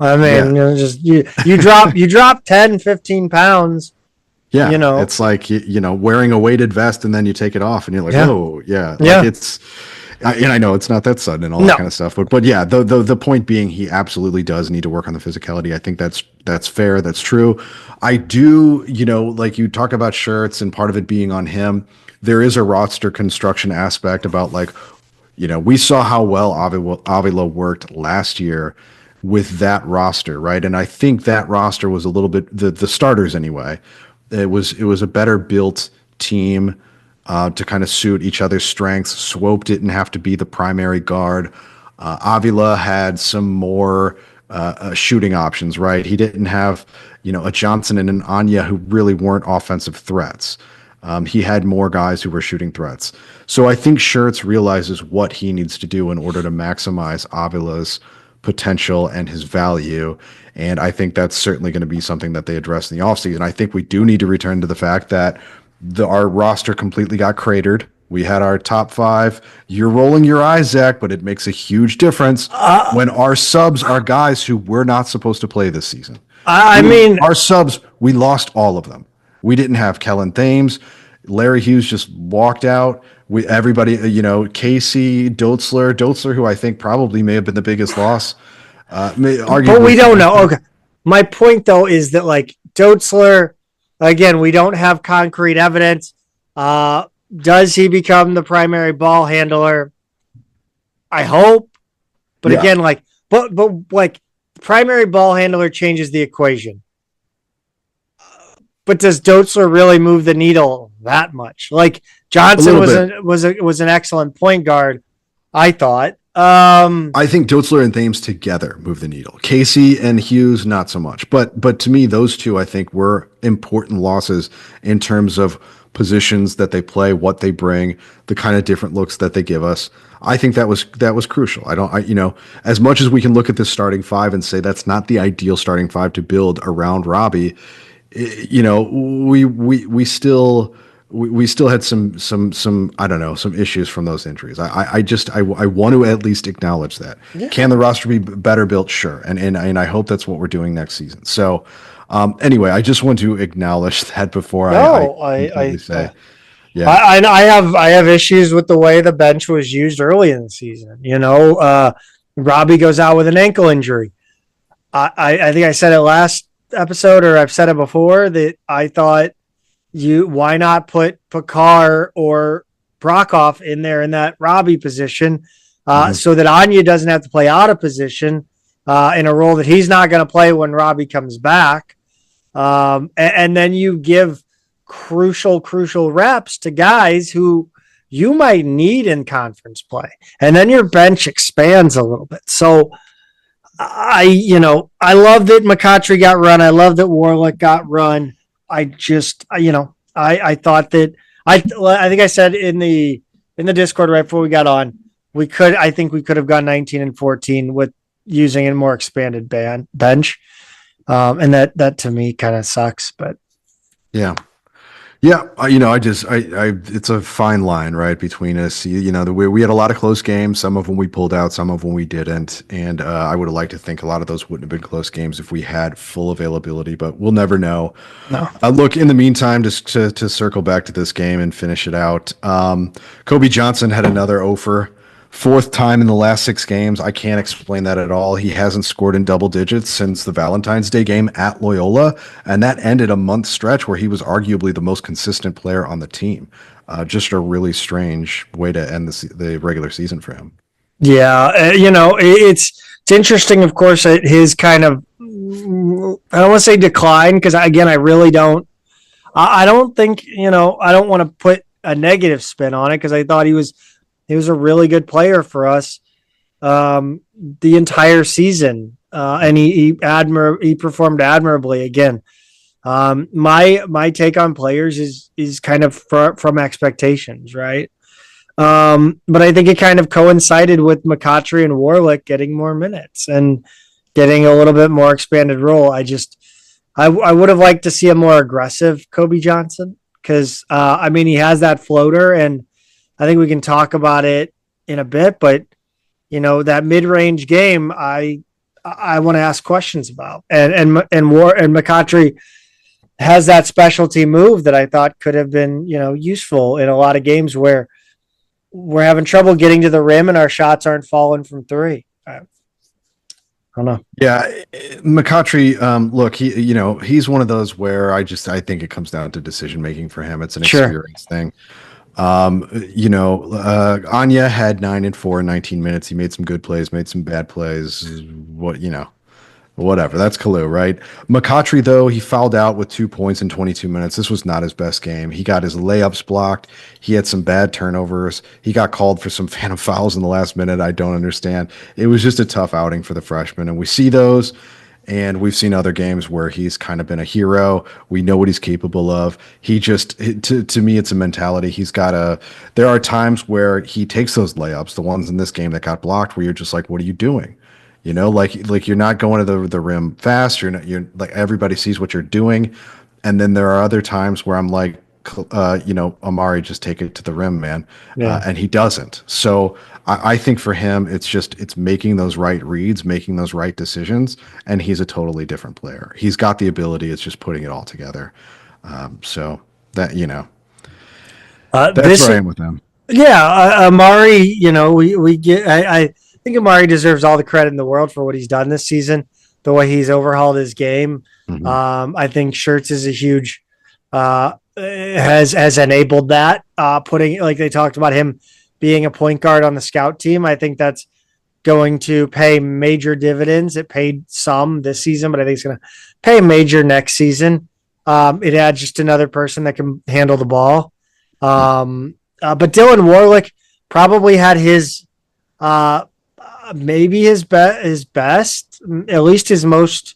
I mean, you drop 10, 15 pounds. Yeah. It's like, wearing a weighted vest and then you take it off and you're like, oh yeah. And I know it's not that sudden and all that kind of stuff, but yeah, the point being, he absolutely does need to work on the physicality. I think that's fair. That's true. I do, like you talk about Shirts and part of it being on him. There is a roster construction aspect about, like, we saw how well Avila worked last year with that roster, right? And I think that roster was a little bit, the starters anyway, it was a better built team to kind of suit each other's strengths. Swope didn't have to be the primary guard. Avila had some more shooting options, right? He didn't have, a Johnson and an Anya who really weren't offensive threats. He had more guys who were shooting threats. So I think Shirts realizes what he needs to do in order to maximize Avila's potential and his value. And I think that's certainly going to be something that they address in the offseason. I think we do need to return to the fact that our roster completely got cratered. We had our top 5. You're rolling your eyes, Zach, but it makes a huge difference when our subs are guys who were not supposed to play this season. I mean, our subs, we lost all of them. We didn't have Kellen Thames. Larry Hughes just walked out. Everybody, Casey, Dotzler, who I think probably may have been the biggest loss. But we don't know. Okay. My point, though, is that, like, Dotzler, again, we don't have concrete evidence. Does he become the primary ball handler? I hope. But again, like, but like, primary ball handler changes the equation. But does Dotzler really move the needle that much? Like, Johnson was an excellent point guard, I thought. I think Dotzler and Thames together move the needle. Casey and Hughes, not so much. But to me, those two, I think, were important losses in terms of positions that they play, what they bring, the kind of different looks that they give us. I think that was crucial. As much as we can look at this starting 5 and say that's not the ideal starting 5 to build around Robbie, we still had some I don't know, some issues from those injuries. I want to at least acknowledge that. Yeah. Can the roster be better built? Sure. And I hope that's what we're doing next season. So anyway, I just want to acknowledge that before I say. Yeah. I have issues with the way the bench was used early in the season. Robbie goes out with an ankle injury. I think I said it last episode, or I've said it before, that I thought, why not put Picard or Brockhoff in there in that Robbie position, so that Anya doesn't have to play out of position in a role that he's not going to play when Robbie comes back. And then you give crucial reps to guys who you might need in conference play. And then your bench expands a little bit. So I love that McCautry got run. I love that Warlick got run. I just, I thought that I think I said in the Discord right before we got on, I think we could have gone 19 and 14 with using a more expanded bench. And that to me kind of sucks, but yeah. Yeah, it's a fine line, right, between us. We had a lot of close games. Some of them we pulled out, some of them we didn't. And I would have liked to think a lot of those wouldn't have been close games if we had full availability, but we'll never know. No. Look, in the meantime, just to circle back to this game and finish it out, Kobe Johnson had another offer. 4th time in the last 6 games. I can't explain that at all. He hasn't scored in double digits since the Valentine's Day game at Loyola, and that ended a month stretch where he was arguably the most consistent player on the team. Just a really strange way to end the regular season for him. Yeah, it's interesting, of course, his kind of, I don't want to say decline, because again, I really don't. I don't think, I don't want to put a negative spin on it, because I thought he was a really good player for us the entire season, and he performed admirably again. My take on players is kind of from expectations, right? But I think it kind of coincided with McCautry and Warlick getting more minutes and getting a little bit more expanded role. I would have liked to see a more aggressive Kobe Johnson, because he has that floater, and I think we can talk about it in a bit, but that mid-range game, I want to ask questions about, and McCautry has that specialty move that I thought could have been useful in a lot of games where we're having trouble getting to the rim and our shots aren't falling from 3. I don't know. Yeah, McCautry. Look, he's one of those where I think it comes down to decision making for him. It's an experience thing. Anya had 9 and 4 in 19 minutes. He made some good plays, made some bad plays. Whatever. That's Kalu, right? McCautry, though, he fouled out with 2 points in 22 minutes. This was not his best game. He got his layups blocked. He had some bad turnovers. He got called for some phantom fouls in the last minute. I don't understand. It was just a tough outing for the freshman, and we see those. And we've seen other games where he's kind of been a hero. We know what he's capable of. To me, it's a mentality. There are times where he takes those layups, the ones in this game that got blocked, where you're just like, what are you doing? Like you're not going to the rim fast. You're like, everybody sees what you're doing. And then there are other times where I'm like, Amari just take it to the rim, man. Yeah. And he doesn't. So I think for him, it's making those right reads, making those right decisions. And he's a totally different player. He's got the ability. It's just putting it all together. So that, that's This where I am with him. Yeah, Amari, we get. I think Amari deserves all the credit in the world for what he's done this season, the way he's overhauled his game. Mhm. I think Shirts is a huge has enabled that. Putting like they talked about him being a point guard on the scout team. I think that's going to pay major dividends. It paid some this season, but I think it's going to pay major next season. It adds just another person that can handle the ball. But Dylan Warlick probably had his maybe his best, at least his most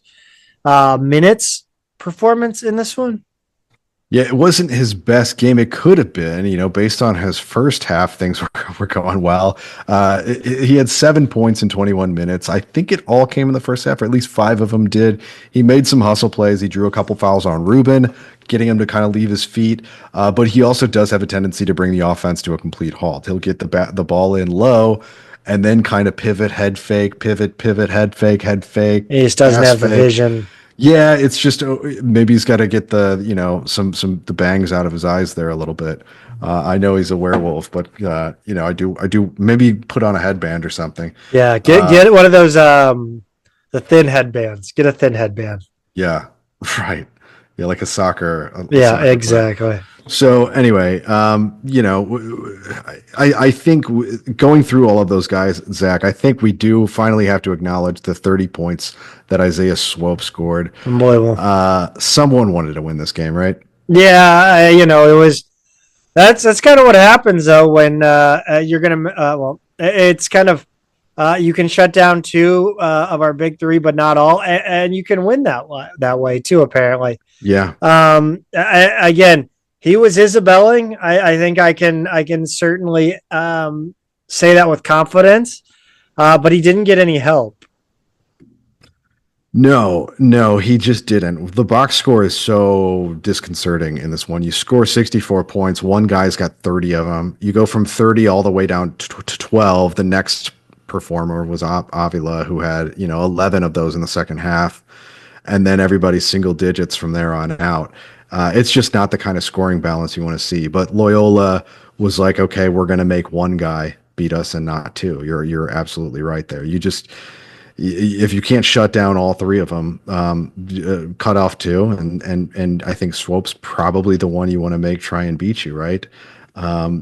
minutes performance in this one. Yeah, it wasn't his best game. It could have been, based on his first half, things were going well. He had 7 points in 21 minutes. I think it all came in the first half, or at least 5 of them did. He made some hustle plays. He drew a couple fouls on Ruben, getting him to kind of leave his feet. But he also does have a tendency to bring the offense to a complete halt. He'll get the ball in low and then kind of pivot, head fake, pivot, head fake, head fake. He just doesn't have the vision. Yeah, it's just maybe he's got to get the some the bangs out of his eyes there a little bit. I know he's a werewolf, but I do maybe put on a headband or something. Yeah, get one of those the thin headbands. Get a thin headband. Yeah, right. Yeah, like a soccer. Soccer exactly. Player. So anyway, I think going through all of those guys, Zach, I think we do finally have to acknowledge the 30 points that Isaiah Swope scored. Unbelievable. Someone wanted to win this game, right? Yeah, it was. That's kind of what happens though when you're gonna. It's kind of you can shut down 2 of our big 3, but not all, and you can win that way too. Apparently, yeah. Again, he was Isabelling. I think I can certainly say that with confidence, but he didn't get any help. No, he just didn't. The box score is so disconcerting in this one. You score 64 points. One guy's got 30 of them. You go from 30 all the way down to 12. The next performer was Avila, who had 11 of those in the second half, and then everybody's single digits from there on out. It's just not the kind of scoring balance you want to see. But Loyola was like, okay, we're going to make one guy beat us and not 2. You're absolutely right there. If you can't shut down all 3 of them, cut off 2, and I think Swope's probably the one you want to make try and beat you, right?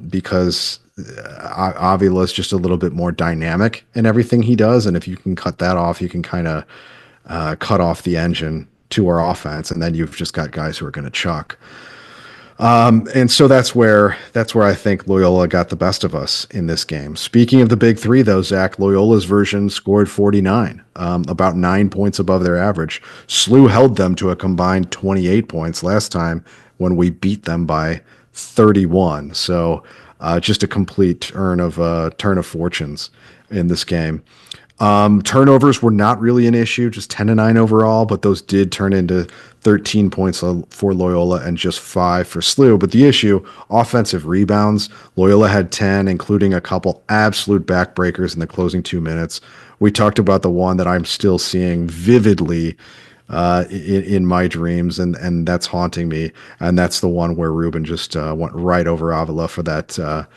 Because Avila is just a little bit more dynamic in everything he does, and if you can cut that off, you can kind of cut off the engine to our offense, and then you've just got guys who are going to chuck. And so that's where I think Loyola got the best of us in this game. Speaking of the big 3, though, Zach, Loyola's version scored 49, about 9 points above their average. SLU held them to a combined 28 points last time when we beat them by 31. So just a complete turn of fortunes in this game. Turnovers were not really an issue, just 10-9 overall, but those did turn into 13 points for Loyola and just 5 for SLU. But the issue, offensive rebounds, Loyola had 10, including a couple absolute backbreakers in the closing 2 minutes. We talked about the one that I'm still seeing vividly in my dreams, and that's haunting me. And that's the one where Ruben just went right over Avila for that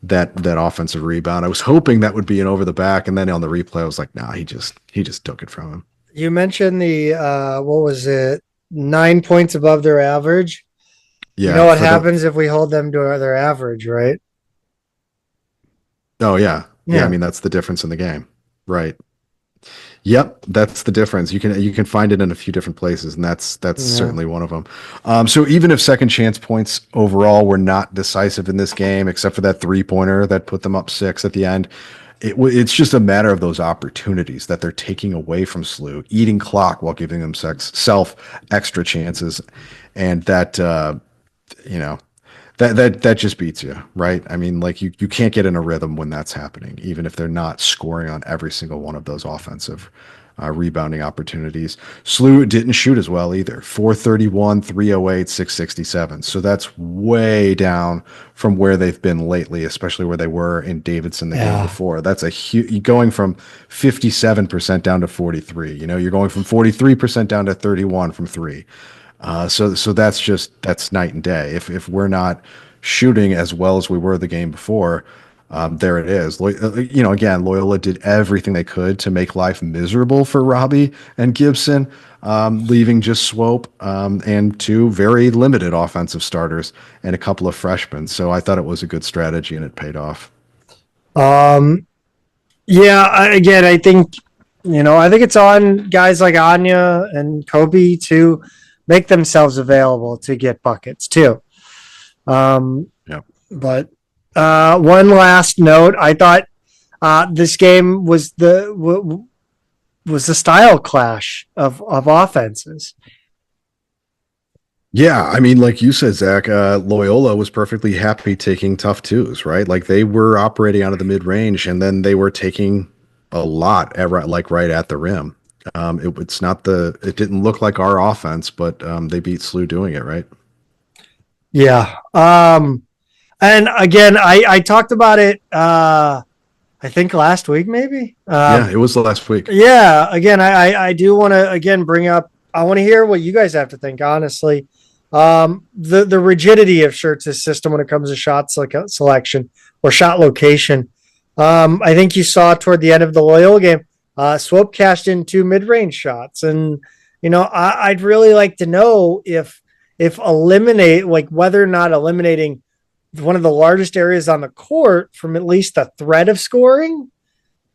offensive rebound. I was hoping that would be an over the back, and then on the replay, I was like, nah, he just took it from him. You mentioned the what was it? 9 points above their average. Yeah. You know what happens if we hold them to their average, right? Oh yeah. Yeah. I mean, that's the difference in the game, right? Yep, that's the difference. You can find it in a few different places, and that's certainly one of them. So even if second chance points overall were not decisive in this game, except for that 3-pointer that put them up 6 at the end, it's just a matter of those opportunities that they're taking away from SLU, eating clock while giving themselves extra chances, and that That just beats you, right? I mean, like you can't get in a rhythm when that's happening, even if they're not scoring on every single one of those offensive rebounding opportunities. SLU didn't shoot as well either. 431, 308, 667. So that's way down from where they've been lately, especially where they were in Davidson the game before. That's a huge going from 57% down to 43. You know, you're going from 43% down to 31 from three. So that's night and day. If we're not shooting as well as we were the game before, there it is. You know, again, Loyola did everything they could to make life miserable for Robbie and Gibson, leaving just Swope and two very limited offensive starters and a couple of freshmen. So I thought it was a good strategy and it paid off. Again, I think it's on guys like Anya and Kobe to make themselves available to get buckets too. But one last note, I thought this game was the style clash of offenses. Yeah, I mean, like you said, Zach, Loyola was perfectly happy taking tough twos, right? Like they were operating out of the mid range, and then they were taking a lot right at the rim. It didn't look like our offense, but they beat SLU doing it, right? Yeah. And again, I talked about it, I think last week, maybe. Yeah, it was last week. Yeah. Again, I do want to I want to hear what you guys have to think, honestly. The rigidity of Schertz's system when it comes to shot selection or shot location. I think you saw toward the end of the Loyola game, Swope cashed in 2 mid-range shots. And, I'd really like to know if whether or not eliminating one of the largest areas on the court from at least the threat of scoring,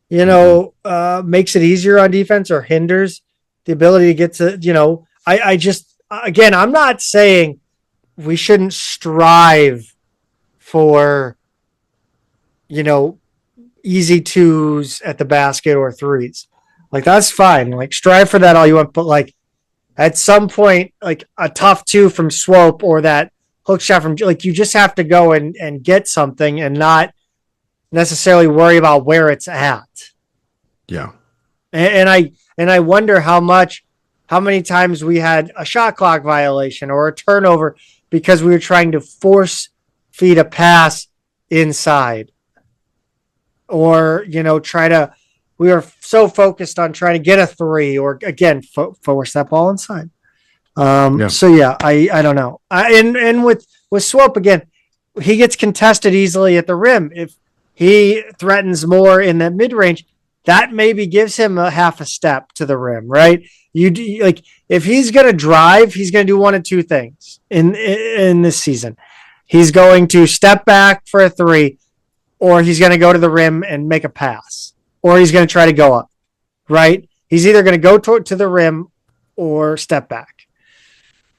makes it easier on defense or hinders the ability to get to, I'm not saying we shouldn't strive for, easy twos at the basket or threes. Like, that's fine. Like, strive for that all you want. But, like, at some point, like a tough two from Swope or that hook shot from, like, you just have to go and get something and not necessarily worry about where it's at. Yeah. And I wonder how many times we had a shot clock violation or a turnover because we were trying to force feed a pass inside. Or, we were so focused on trying to get a three or, again, force that ball inside. So, yeah, I don't know. And with Swope, again, he gets contested easily at the rim. If he threatens more in the mid-range, that maybe gives him a half a step to the rim, right? If he's going to drive, he's going to do one of two things in this season. He's going to step back for a three, or he's going to go to the rim and make a pass, or he's going to try to go up, right? He's either going to go to the rim or step back.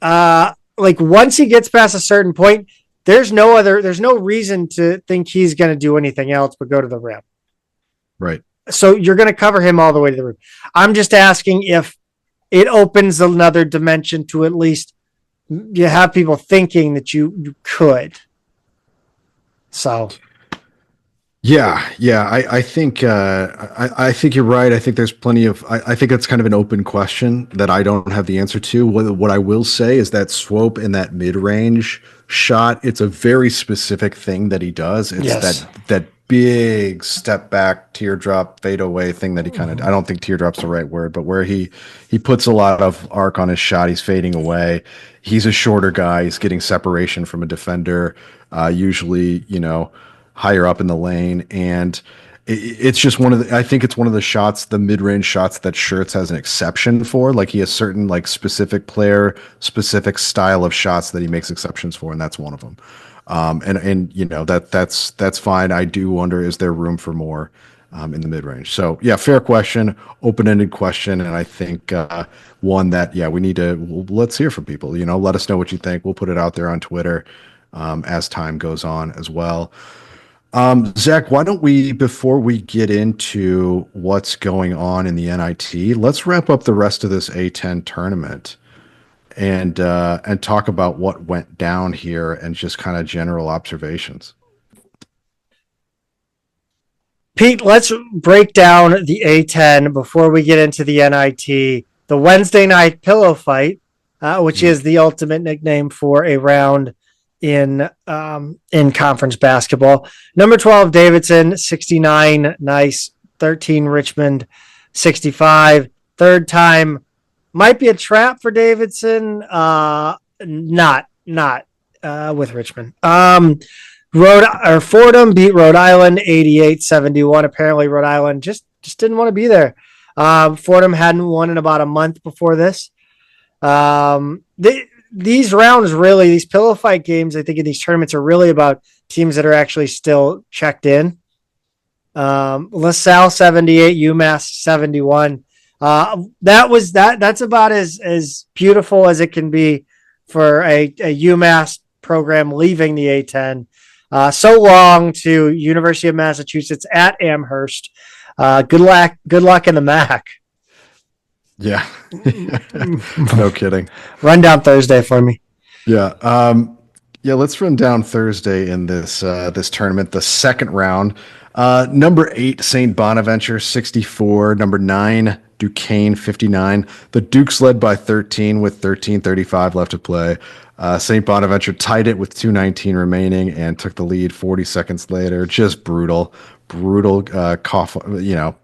Once he gets past a certain point, there's no reason to think he's going to do anything else but go to the rim. Right. So you're going to cover him all the way to the rim. I'm just asking if it opens another dimension to at least you have people thinking that you could. So. Yeah. I think I think you're right. I think there's plenty of. I think that's kind of an open question that I don't have the answer to. What I will say is that Swope in that mid-range shot, it's a very specific thing that he does. It's that big step back, teardrop, fade away thing that he kind of. I don't think teardrop's the right word, but where he puts a lot of arc on his shot. He's fading away. He's a shorter guy. He's getting separation from a defender. Usually, higher up in the lane, and it's just I think it's one of the shots, the mid-range shots that Schertz has an exception for. Like, he has certain specific player, specific style of shots that he makes exceptions for, and that's one of them. That's fine. I do wonder, is there room for more in the mid-range? So yeah, fair question, open-ended question, and I think one that we need to. Let's hear from people. Let us know what you think. We'll put it out there on Twitter as time goes on as well. Zach, why don't we, before we get into what's going on in the NIT, let's wrap up the rest of this A10 tournament. and talk about what went down here and just kind of general observations. Pete, let's break down the A10 before we get into the NIT. The Wednesday night pillow fight, which is the ultimate nickname for a round in conference basketball. Number 12, Davidson, 69, nice. 13, Richmond, 65. Third time might be a trap for Davidson. Not with Richmond. Fordham beat Rhode Island 88-71. Apparently Rhode Island just didn't want to be there. Fordham hadn't won in about a month before this. These rounds really, these pillow fight games, I think in these tournaments are really about teams that are actually still checked in. LaSalle 78, UMass 71. That's about as beautiful as it can be for a UMass program leaving the A10. So long to University of Massachusetts at Amherst. Good luck in the MAC. Yeah. No kidding. Run down Thursday for me. Yeah. Let's run down Thursday in this tournament, the second round. Number 8, St. Bonaventure, 64. Number 9, Duquesne, 59. The Dukes led by 13 with 13:35 left to play. St. Bonaventure tied it with 2:19 remaining and took the lead 40 seconds later. Just brutal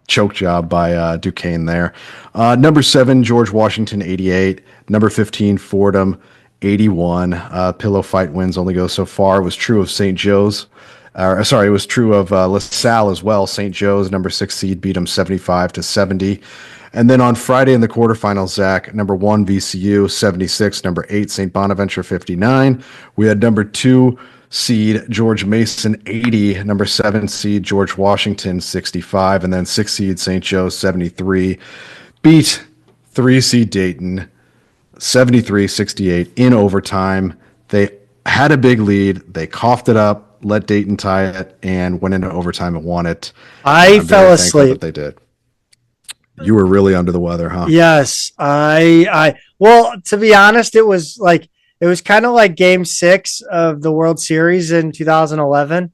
choke job by Duquesne there. Number 7, George Washington, 88. Number 15, Fordham, 81. Pillow fight wins only go so far. It was true of St. Joe's. It was true of LaSalle as well. St. Joe's, number 6 seed, beat them 75-70. And then on Friday in the quarterfinals, Zach, number 1 VCU 76, number 8 St. Bonaventure 59. We had number 2 seed George Mason 80, number 7 seed George Washington 65, and then 6 seed St. Joe 73. Beat 3 seed Dayton 73-68 in overtime. They had a big lead. They coughed it up, let Dayton tie it, and went into overtime and won it. I fell asleep. They did. You were really under the weather, huh? Yes. Well, to be honest, it was kind of like game 6 of the World Series in 2011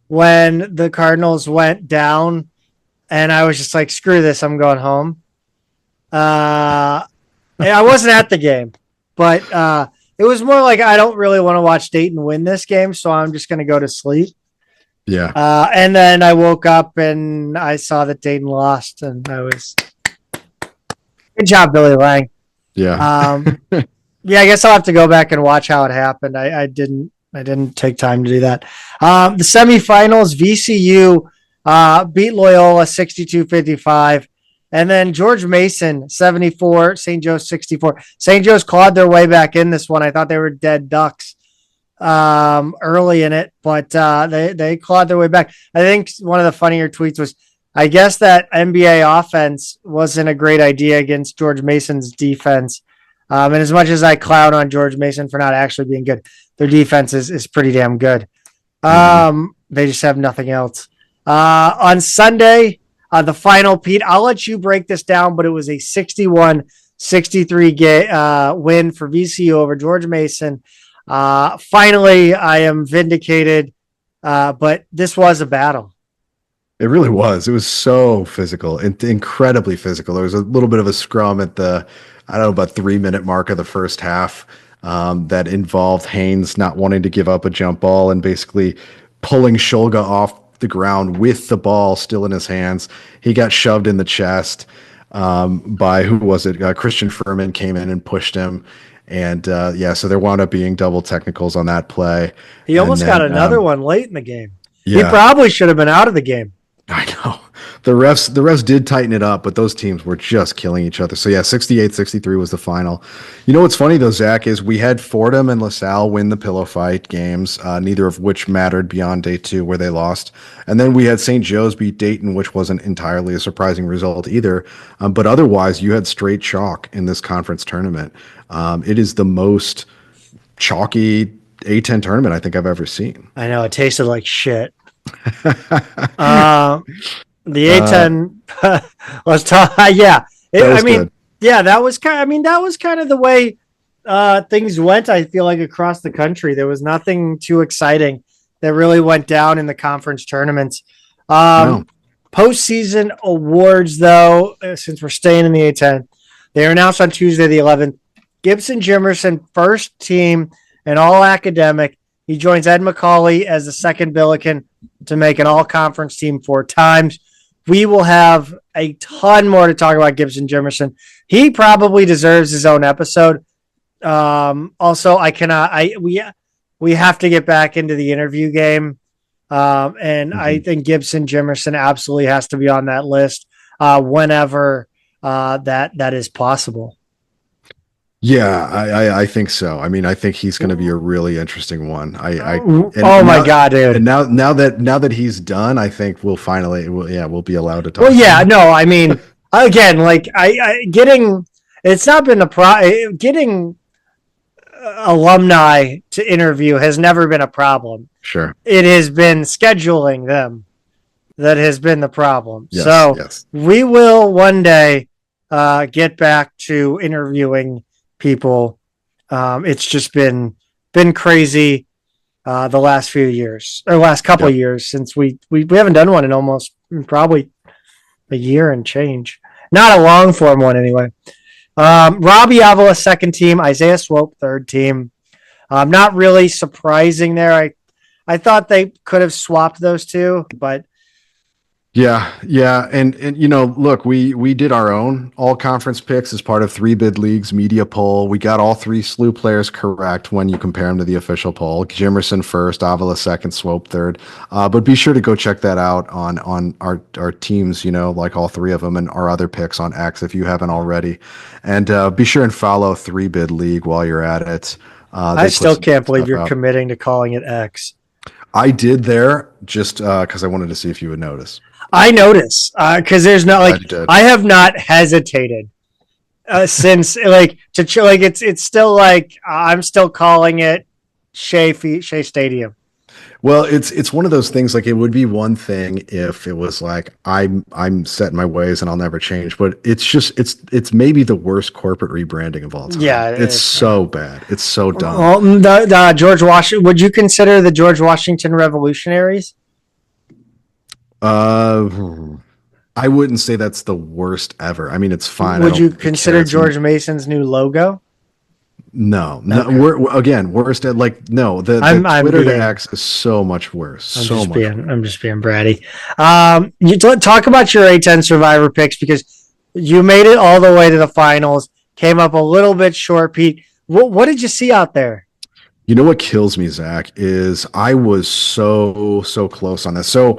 when the Cardinals went down and I was just like, screw this. I'm going home. I wasn't at the game, but it was more like, I don't really want to watch Dayton win this game. So I'm just going to go to sleep. Yeah. And then I woke up and I saw that Dayton lost, and I was good job, Billy Lang. Yeah. Yeah, I guess I'll have to go back and watch how it happened. I didn't take time to do that. The semifinals, VCU beat Loyola 62-55. And then George Mason 74, St. Joe's 64. St. Joe's clawed their way back in this one. I thought they were dead ducks early in it, but they clawed their way back. I think one of the funnier tweets was, I guess that NBA offense wasn't a great idea against George Mason's defense. And as much as I clown on George Mason for not actually being good, their defense is pretty damn good. They just have nothing else. On Sunday, the final, Pete, I'll let you break this down, but it was a 61-63 win for VCU over George Mason. Finally, I am vindicated, but this was a battle. It really was. It was so physical, incredibly physical. There was a little bit of a scrum at the, about 3-minute mark of the first half that involved Haynes not wanting to give up a jump ball and basically pulling Shulga off the ground with the ball still in his hands. He got shoved in the chest by, who was it? Christian Furman came in and pushed him. And so there wound up being double technicals on that play. He almost got another one late in the game. Yeah. He probably should have been out of the game. I know. The refs did tighten it up, but those teams were just killing each other. So yeah, 68-63 was the final. You know what's funny though, Zach, is we had Fordham and LaSalle win the pillow fight games, neither of which mattered beyond day 2 where they lost. And then we had St. Joe's beat Dayton, which wasn't entirely a surprising result either. But otherwise, you had straight chalk in this conference tournament. It is the most chalky A10 tournament I think I've ever seen. I know, it tasted like shit. The A10, let's talk. Yeah, that was good. Yeah, that was kind of the way things went, I feel like, across the country. There was nothing too exciting that really went down in the conference tournaments. No. Postseason awards, though, since we're staying in the A10, they are announced on Tuesday the 11th. Gibson Jimerson, first team and all academic. He joins Ed McCauley as the second Billiken to make an all-conference team 4 times. We will have a ton more to talk about Gibson Jimerson. He probably deserves his own episode. Also, we have to get back into the interview game. I think Gibson Jimerson absolutely has to be on that list whenever that is possible. Yeah, I think so. I mean, I think he's going to be a really interesting one. My God, dude! And now that he's done, I think we'll be allowed to talk. Well, yeah, no, I mean, again, like it's not been getting alumni to interview has never been a problem. Sure, it has been scheduling them that has been the problem. Yes. We will one day get back to interviewing people. It's just been crazy the last few years or last couple of years since we haven't done one in almost probably a year and change. Not a long form one anyway. Robbie Avila, second team. Isaiah Swope, third team. Not really surprising there. I thought they could have swapped those two, but yeah. And look, we did our own all conference picks as part of 3 Bid League's media poll. We got all 3 SLU players correct when you compare them to the official poll. Jimerson first, Avila second, Swope third. But be sure to go check that out on our teams, like all 3 of them, and our other picks on X if you haven't already. And be sure and follow 3 Bid League while you're at it. I still can't believe you're committing to calling it X. I did there just because I wanted to see if you would notice. I notice because there's not I have not hesitated since it's still like I'm still calling it Shea Stadium. Well, it's one of those things. Like, it would be one thing if it was like I'm set in my ways and I'll never change, but it's maybe the worst corporate rebranding of all time. Yeah, it's so bad. It's so dumb. Well, the George Washington. Would you consider the George Washington Revolutionaries? I wouldn't say that's the worst ever. I mean, it's fine. Would you consider George Mason's new logo? No. Okay. We're worst at the Twitter to X is so much worse. I'm just being bratty. You talk about your A10 Survivor picks because you made it all the way to the finals. Came up a little bit short, Pete. What did you see out there? You know what kills me, Zach, is I was so close on this. So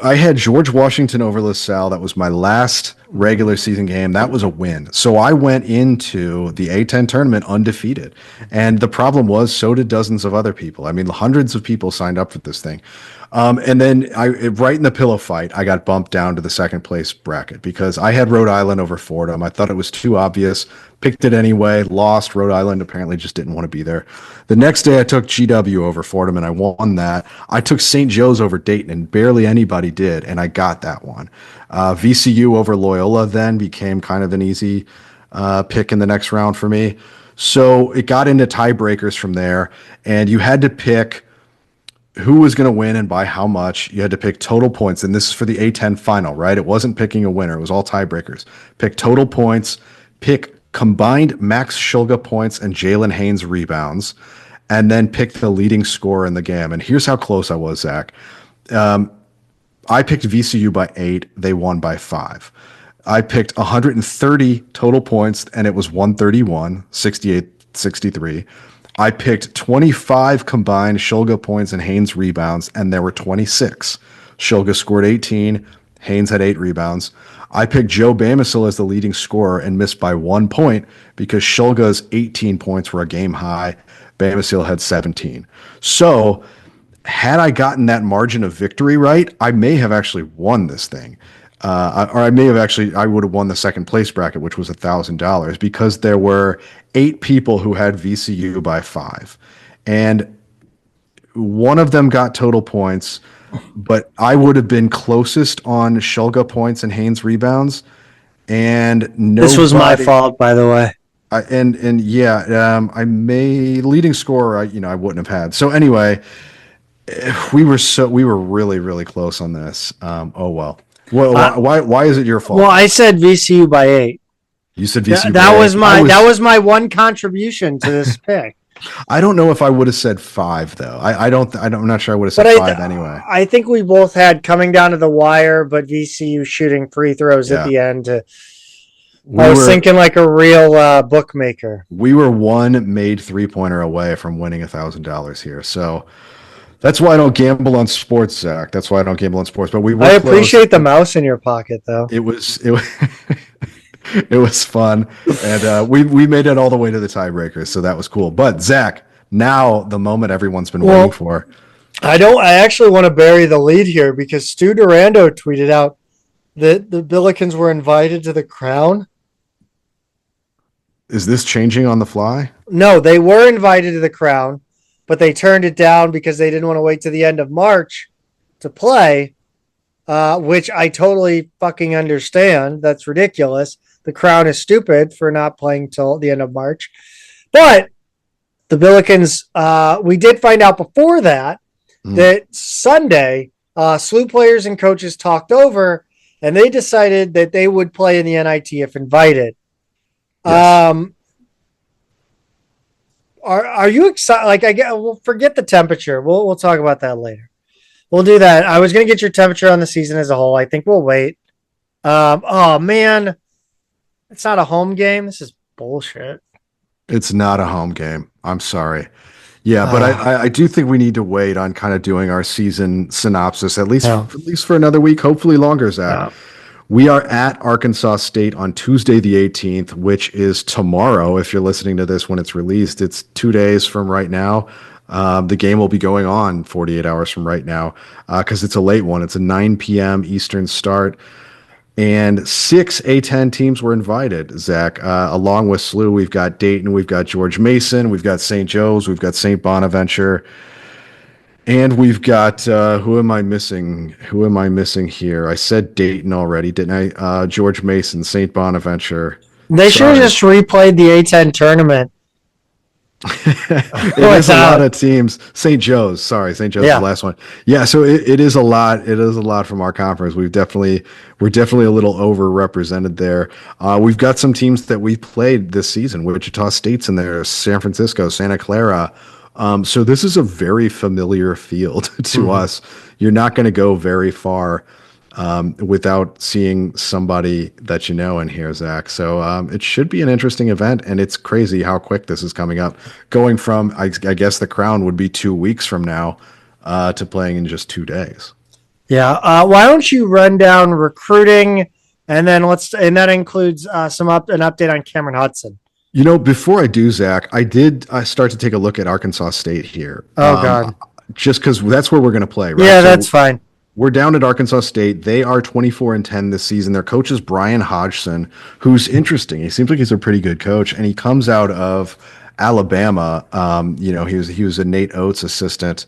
I had George Washington over LaSalle. That was my last regular season game. That was a win. So I went into the A10 tournament undefeated. And the problem was, so did dozens of other people. I mean, hundreds of people signed up for this thing. And then right in the pillow fight, I got bumped down to the second place bracket because I had Rhode Island over Fordham. I thought it was too obvious. Picked it anyway, lost. Rhode Island apparently just didn't want to be there. The next day I took GW over Fordham and I won that. I took St. Joe's over Dayton and barely anybody did, and I got that one. VCU over Loyola then became kind of an easy pick in the next round for me. So it got into tiebreakers from there, and you had to pick who was going to win and by how much. You had to pick total points, and this is for the A10 final, right? It wasn't picking a winner. It was all tiebreakers. Pick total points, pick combined Max Shulga points and Jalen Haynes rebounds, and then pick the leading scorer in the game. And here's how close I was, Zach. I picked VCU by 8. They won by 5. I picked 130 total points, and it was 131, 68-63. I picked 25 combined Shulga points and Haynes rebounds, and there were 26. Shulga scored 18. Haynes had 8 rebounds. I picked Joe Bamisil as the leading scorer and missed by 1 point because Shulga's 18 points were a game high. Bamisil had 17. So had I gotten that margin of victory right, I may have actually won this thing. I would have won the second place bracket, which was $1,000, because there were 8 people who had VCU by 5. And one of them got total points, but I would have been closest on Shulga points and Haynes rebounds. And this was my fault, by the way. I may leading scorer. I wouldn't have had. So anyway, we were really really close on this. Oh well. Well, why is it your fault? Well, I said VCU by 8. You said VCU. That was my one contribution to this pick. I don't know if I would have said 5 though. I'm not sure I would have said 5 anyway. I think we both had coming down to the wire, but VCU shooting free throws at the end. I was thinking like a real bookmaker. We were one made 3-pointer away from winning $1,000 here. So that's why I don't gamble on sports, Zach. That's why I don't gamble on sports. But I appreciate the mouse in your pocket, though. It was it was fun, and we made it all the way to the tiebreakers, so that was cool. But Zach, now the moment everyone's been waiting for. I actually want to bury the lead here because Stu Durando tweeted out that the Billikens were invited to the Crown. Is this changing on the fly? No, they were invited to the Crown, but they turned it down because they didn't want to wait to the end of March to play, which I totally fucking understand. That's ridiculous. The Crown is stupid for not playing till the end of March. But the Billikens, we did find out before that Sunday, Swope players and coaches talked over, and they decided that they would play in the NIT if invited. Yes. Are you excited? Like, we'll forget the temperature. We'll talk about that later. We'll do that. I was going to get your temperature on the season as a whole. I think we'll wait. Oh man, it's not a home game. This is bullshit. It's not a home game. I'm sorry. Yeah, but I do think we need to wait on kind of doing our season synopsis at least for another week, hopefully longer, Zach. We are at Arkansas State on Tuesday the 18th, which is tomorrow. If you're listening to this when it's released, it's 2 days from right now. The game will be going on 48 hours from right now because it's a late one. It's a 9 p.m. Eastern start. And 6 A-10 teams were invited, Zach. Along with SLU, we've got Dayton, we've got George Mason, we've got St. Joe's, we've got St. Bonaventure. And we've got, who am I missing? Who am I missing here? I said Dayton already, didn't I? George Mason, St. Bonaventure. They should have just replayed the A-10 tournament. It is a lot of teams. St. Joe's is the last one. Yeah, so it is a lot. It is a lot from our conference. We're definitely a little overrepresented there. We've got some teams that we've played this season. Wichita State's in there, San Francisco, Santa Clara. So this is a very familiar field to us. You're not going to go very far without seeing somebody that you know in here, Zach. So it should be an interesting event, and it's crazy how quick this is coming up. Going from, I guess the Crown would be 2 weeks from now to playing in just 2 days. Yeah. Why don't you run down recruiting, and then that includes an update on Cameron Hutson. You know, before I do, Zach, I start to take a look at Arkansas State here. Oh, God. Just because that's where we're going to play, right? Yeah, that's fine. We're down at Arkansas State. They are 24-10 this season. Their coach is Brian Hodgson, who's interesting. He seems like he's a pretty good coach, and he comes out of Alabama. He was a Nate Oates assistant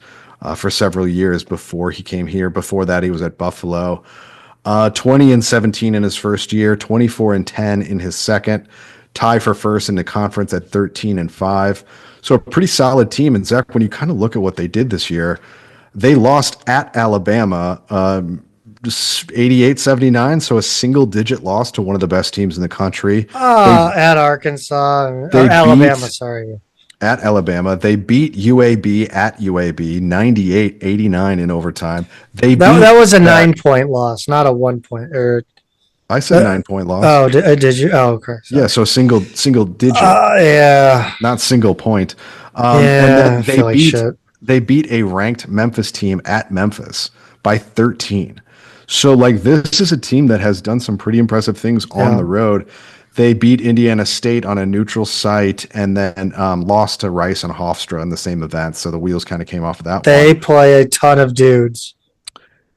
for several years before he came here. Before that, he was at Buffalo. 20-17 in his first year, 24-10 in his second. Tie for first in the conference at 13-5. So a pretty solid team. And Zach, when you kind of look at what they did this year, they lost at Alabama 88-79. So a single-digit loss to one of the best teams in the country. At Arkansas. At Alabama. They beat UAB at UAB 98-89 in overtime. That was a 9-point loss, not a 1 point. I said 9-point loss. Oh, did you? Oh, okay. Sorry. Yeah, so single digit. Yeah. Not single point. And they beat a ranked Memphis team at Memphis by 13. So, this is a team that has done some pretty impressive things on the road. They beat Indiana State on a neutral site and then lost to Rice and Hofstra in the same event. So the wheels kind of came off of that. They play a ton of dudes.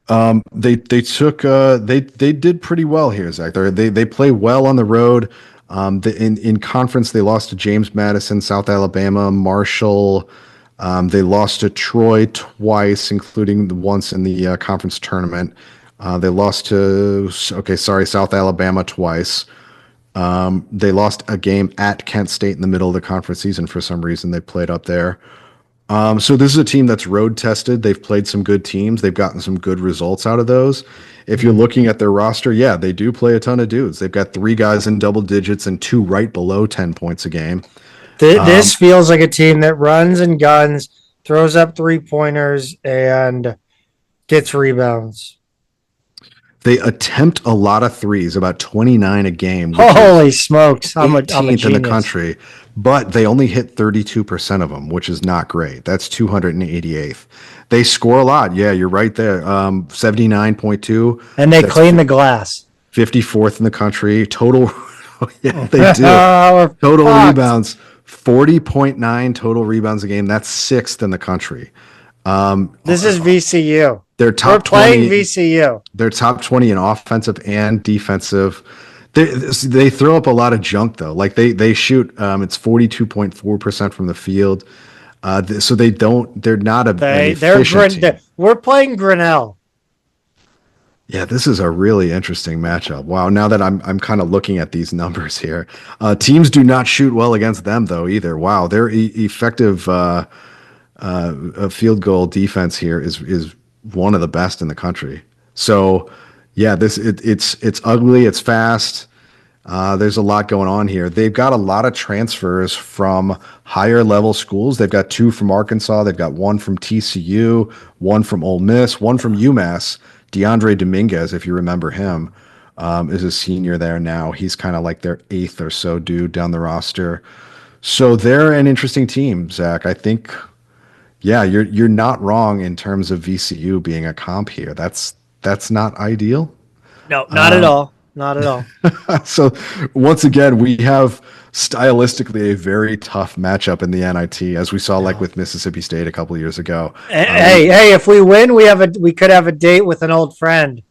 They did pretty well here, Zach. They play well on the road. In conference, they lost to James Madison, South Alabama, Marshall. They lost to Troy twice, including once in the conference tournament. They lost to South Alabama twice. They lost a game at Kent State in the middle of the conference season for some reason. They played up there. So this is a team that's road tested. They've played some good teams. They've gotten some good results out of those. If you're looking at their roster, yeah, they do play a ton of dudes. They've got 3 guys in double digits and 2 right below 10 points a game. This feels like a team that runs and guns, throws up 3-pointers, and gets rebounds. They attempt a lot of threes, about 29 a game. Holy smokes. I'm a genius in the country, but they only hit 32% of them, which is not great. That's 288th. They score a lot. Yeah, you're right there. 79.2. And they clean the glass. 54th in the country. Total, yeah, they do. Total rebounds, 40.9 total rebounds a game. That's 6th in the country. This is VCU. They're top We're playing 20, VCU. They're top 20 in offensive and defensive. They throw up a lot of junk though. Like they shoot it's 42.4% from the field. So they're not an efficient team. We're playing Grinnell. Yeah, this is a really interesting matchup. Wow, now that I'm kind of looking at these numbers here. Teams do not shoot well against them though either. Wow, their effective field goal defense here is one of the best in the country. So, yeah, it's ugly, it's fast. There's a lot going on here. They've got a lot of transfers from higher level schools. They've got 2 from Arkansas. They've got 1 from TCU, 1 from Ole Miss, 1 from UMass. DeAndre Dominguez, if you remember him, is a senior there now. He's kind of like their 8th or so dude down the roster. So they're an interesting team, Zach. I think. Yeah, you're not wrong in terms of VCU being a comp here. That's not ideal. No, not at all. Not at all. So once again, we have stylistically a very tough matchup in the NIT, as we saw like with Mississippi State a couple of years ago. Hey, if we win, we could have a date with an old friend,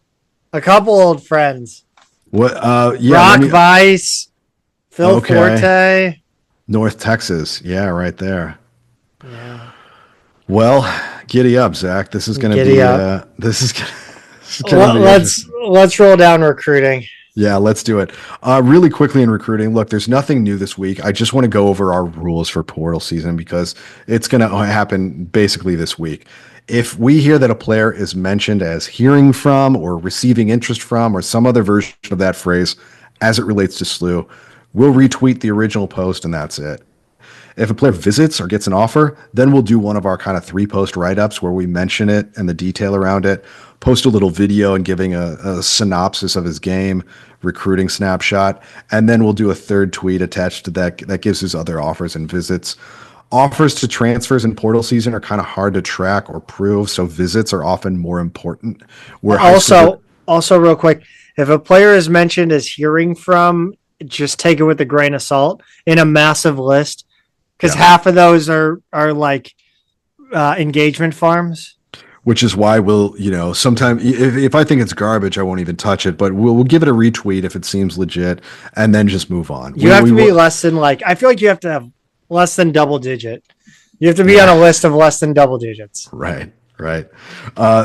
a couple old friends. What? Rock Vice, Phil Forte, North Texas. Yeah, right there. Yeah. Well, giddy up, Zach. This is going to be. This is gonna let's roll down recruiting. Yeah, let's do it. Really quickly in recruiting. Look, there's nothing new this week. I just want to go over our rules for portal season because it's going to happen basically this week. If we hear that a player is mentioned as hearing from or receiving interest from or some other version of that phrase as it relates to SLU, we'll retweet the original post and that's it. If a player visits or gets an offer, then we'll do one of our kind of 3-post write-ups where we mention it and the detail around it, post a little video and giving a synopsis of his game, recruiting snapshot, and then we'll do a 3rd tweet attached to that gives his other offers and visits. Offers to transfers in portal season are kind of hard to track or prove, so visits are often more important. Also, real quick, if a player is mentioned as hearing from, just take it with a grain of salt in a massive list. Because half of those are like engagement farms. Which is why we'll, sometime if I think it's garbage, I won't even touch it. But we'll give it a retweet if it seems legit, and then just move on. You have to be less than I feel like you have to have less than double digit. You have to be on a list of less than double digits. Right.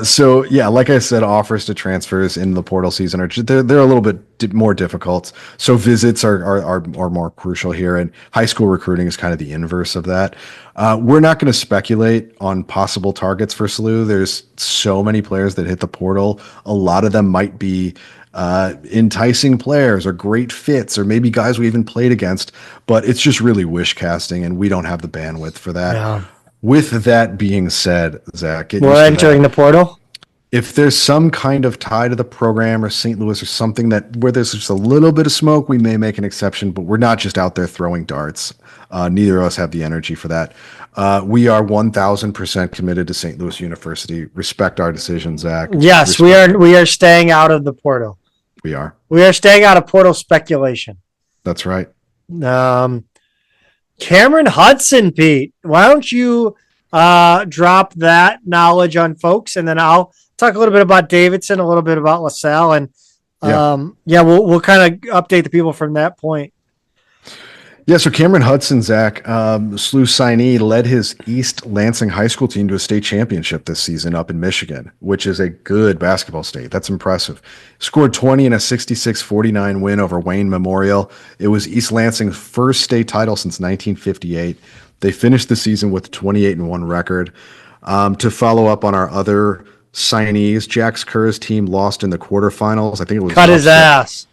So yeah, like I said, offers to transfers in the portal season they're a little bit more difficult. So visits are more crucial here, and high school recruiting is kind of the inverse of that. We're not going to speculate on possible targets for SLU. There's so many players that hit the portal. A lot of them might be enticing players or great fits, or maybe guys we even played against, but it's just really wish casting, and we don't have the bandwidth for that. Yeah. With that being said, Zach, we're entering the portal. If there's some kind of tie to the program or St. Louis or something where there's just a little bit of smoke, we may make an exception, but we're not just out there throwing darts. Neither of us have the energy for that. We are 1,000% committed to St. Louis University. Respect our decision, Zach. Yes, we are staying out of the portal. We are staying out of portal speculation. That's right. Cameron Hutson, Pete, why don't you drop that knowledge on folks, and then I'll talk a little bit about Davidson, a little bit about LaSalle, and we'll kind of update the people from that point. Yeah, so Cameron Hutson, Zach, SLU signee, led his East Lansing high school team to a state championship this season up in Michigan, which is a good basketball state. That's impressive. Scored 20 in a 66-49 win over Wayne Memorial. It was East Lansing's first state title since 1958. They finished the season with a 28-1 record. To follow up on our other signees, Jax Kerr's team lost in the quarterfinals. I think it was cut his ass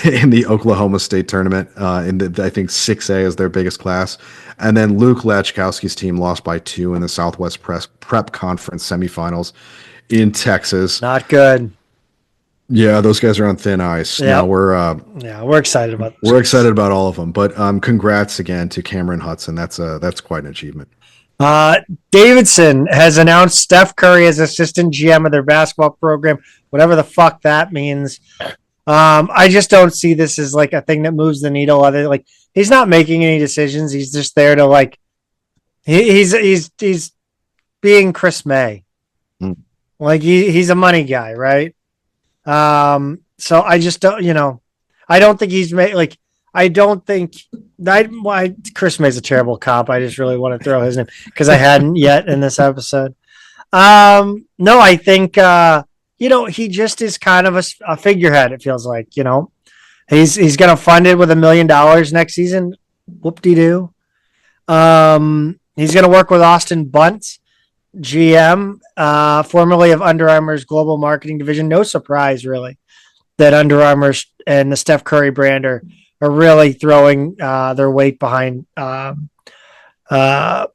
in the Oklahoma State tournament, in the, I think 6A is their biggest class. And then Luke Lachkowski's team lost by 2 in the Southwest Prep Conference semifinals in Texas. Not good. Yeah, those guys are on thin ice. Yeah, now we're excited about this. We're excited about all of them. But congrats again to Cameron Hutson. That's quite an achievement. Davidson has announced Steph Curry as assistant GM of their basketball program, whatever the fuck that means. I just don't see this as like a thing that moves the needle. Other like he's not making any decisions. He's just there to like he's being Chris May. Like he's a money guy, right? So I just don't, I don't think he's made like I don't think why Chris May's a terrible cop. I just really want to throw his name because I hadn't yet in this episode. No, I think he just is kind of a figurehead. It feels like, he's going to fund it with $1 million next season. Whoop-de-doo. He's going to work with Austin Bunt, GM, formerly of Under Armour's global marketing division. No surprise, really, that Under Armour and the Steph Curry brand are really throwing their weight behind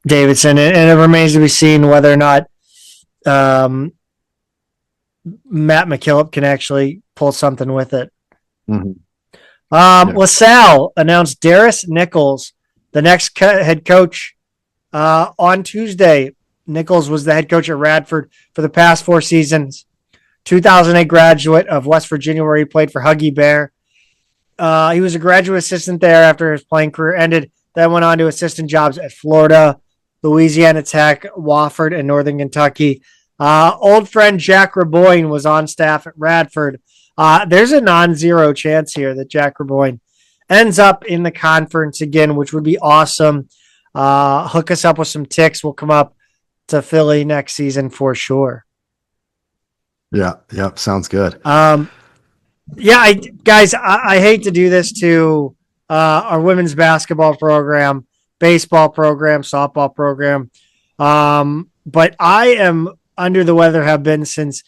Davidson. And it remains to be seen whether or not Matt McKillop can actually pull something with it. Mm-hmm. LaSalle announced Darius Nichols, the next head coach, on Tuesday. Nichols was the head coach at Radford for the past 4 seasons. 2008 graduate of West Virginia, where he played for Huggy Bear. He was a graduate assistant there after his playing career ended. Then went on to assistant jobs at Florida, Louisiana Tech, Wofford, and Northern Kentucky. Old friend Jack Raboyne was on staff at Radford. There's a non-zero chance here that Jack Raboyne ends up in the conference again, which would be awesome. Hook us up with some ticks. We'll come up to Philly next season for sure. Yeah, sounds good. Guys, I hate to do this to our women's basketball program, baseball program, softball program, but I am under the weather, have been since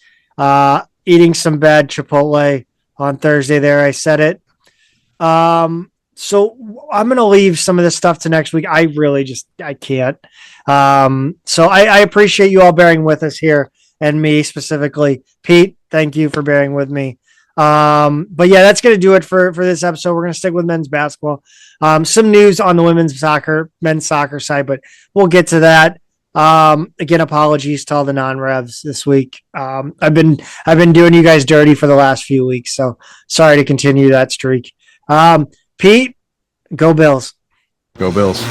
eating some bad Chipotle on Thursday there. I said it. So I'm going to leave some of this stuff to next week. I can't. So I appreciate you all bearing with us here and me specifically. Pete, thank you for bearing with me. But yeah, that's going to do it for this episode. We're going to stick with men's basketball. Some news on the men's soccer side, but we'll get to that. Again, apologies to all the non-revs this week. I've been doing you guys dirty for the last few weeks, so sorry to continue that streak. Pete, go Bills. Go Bills.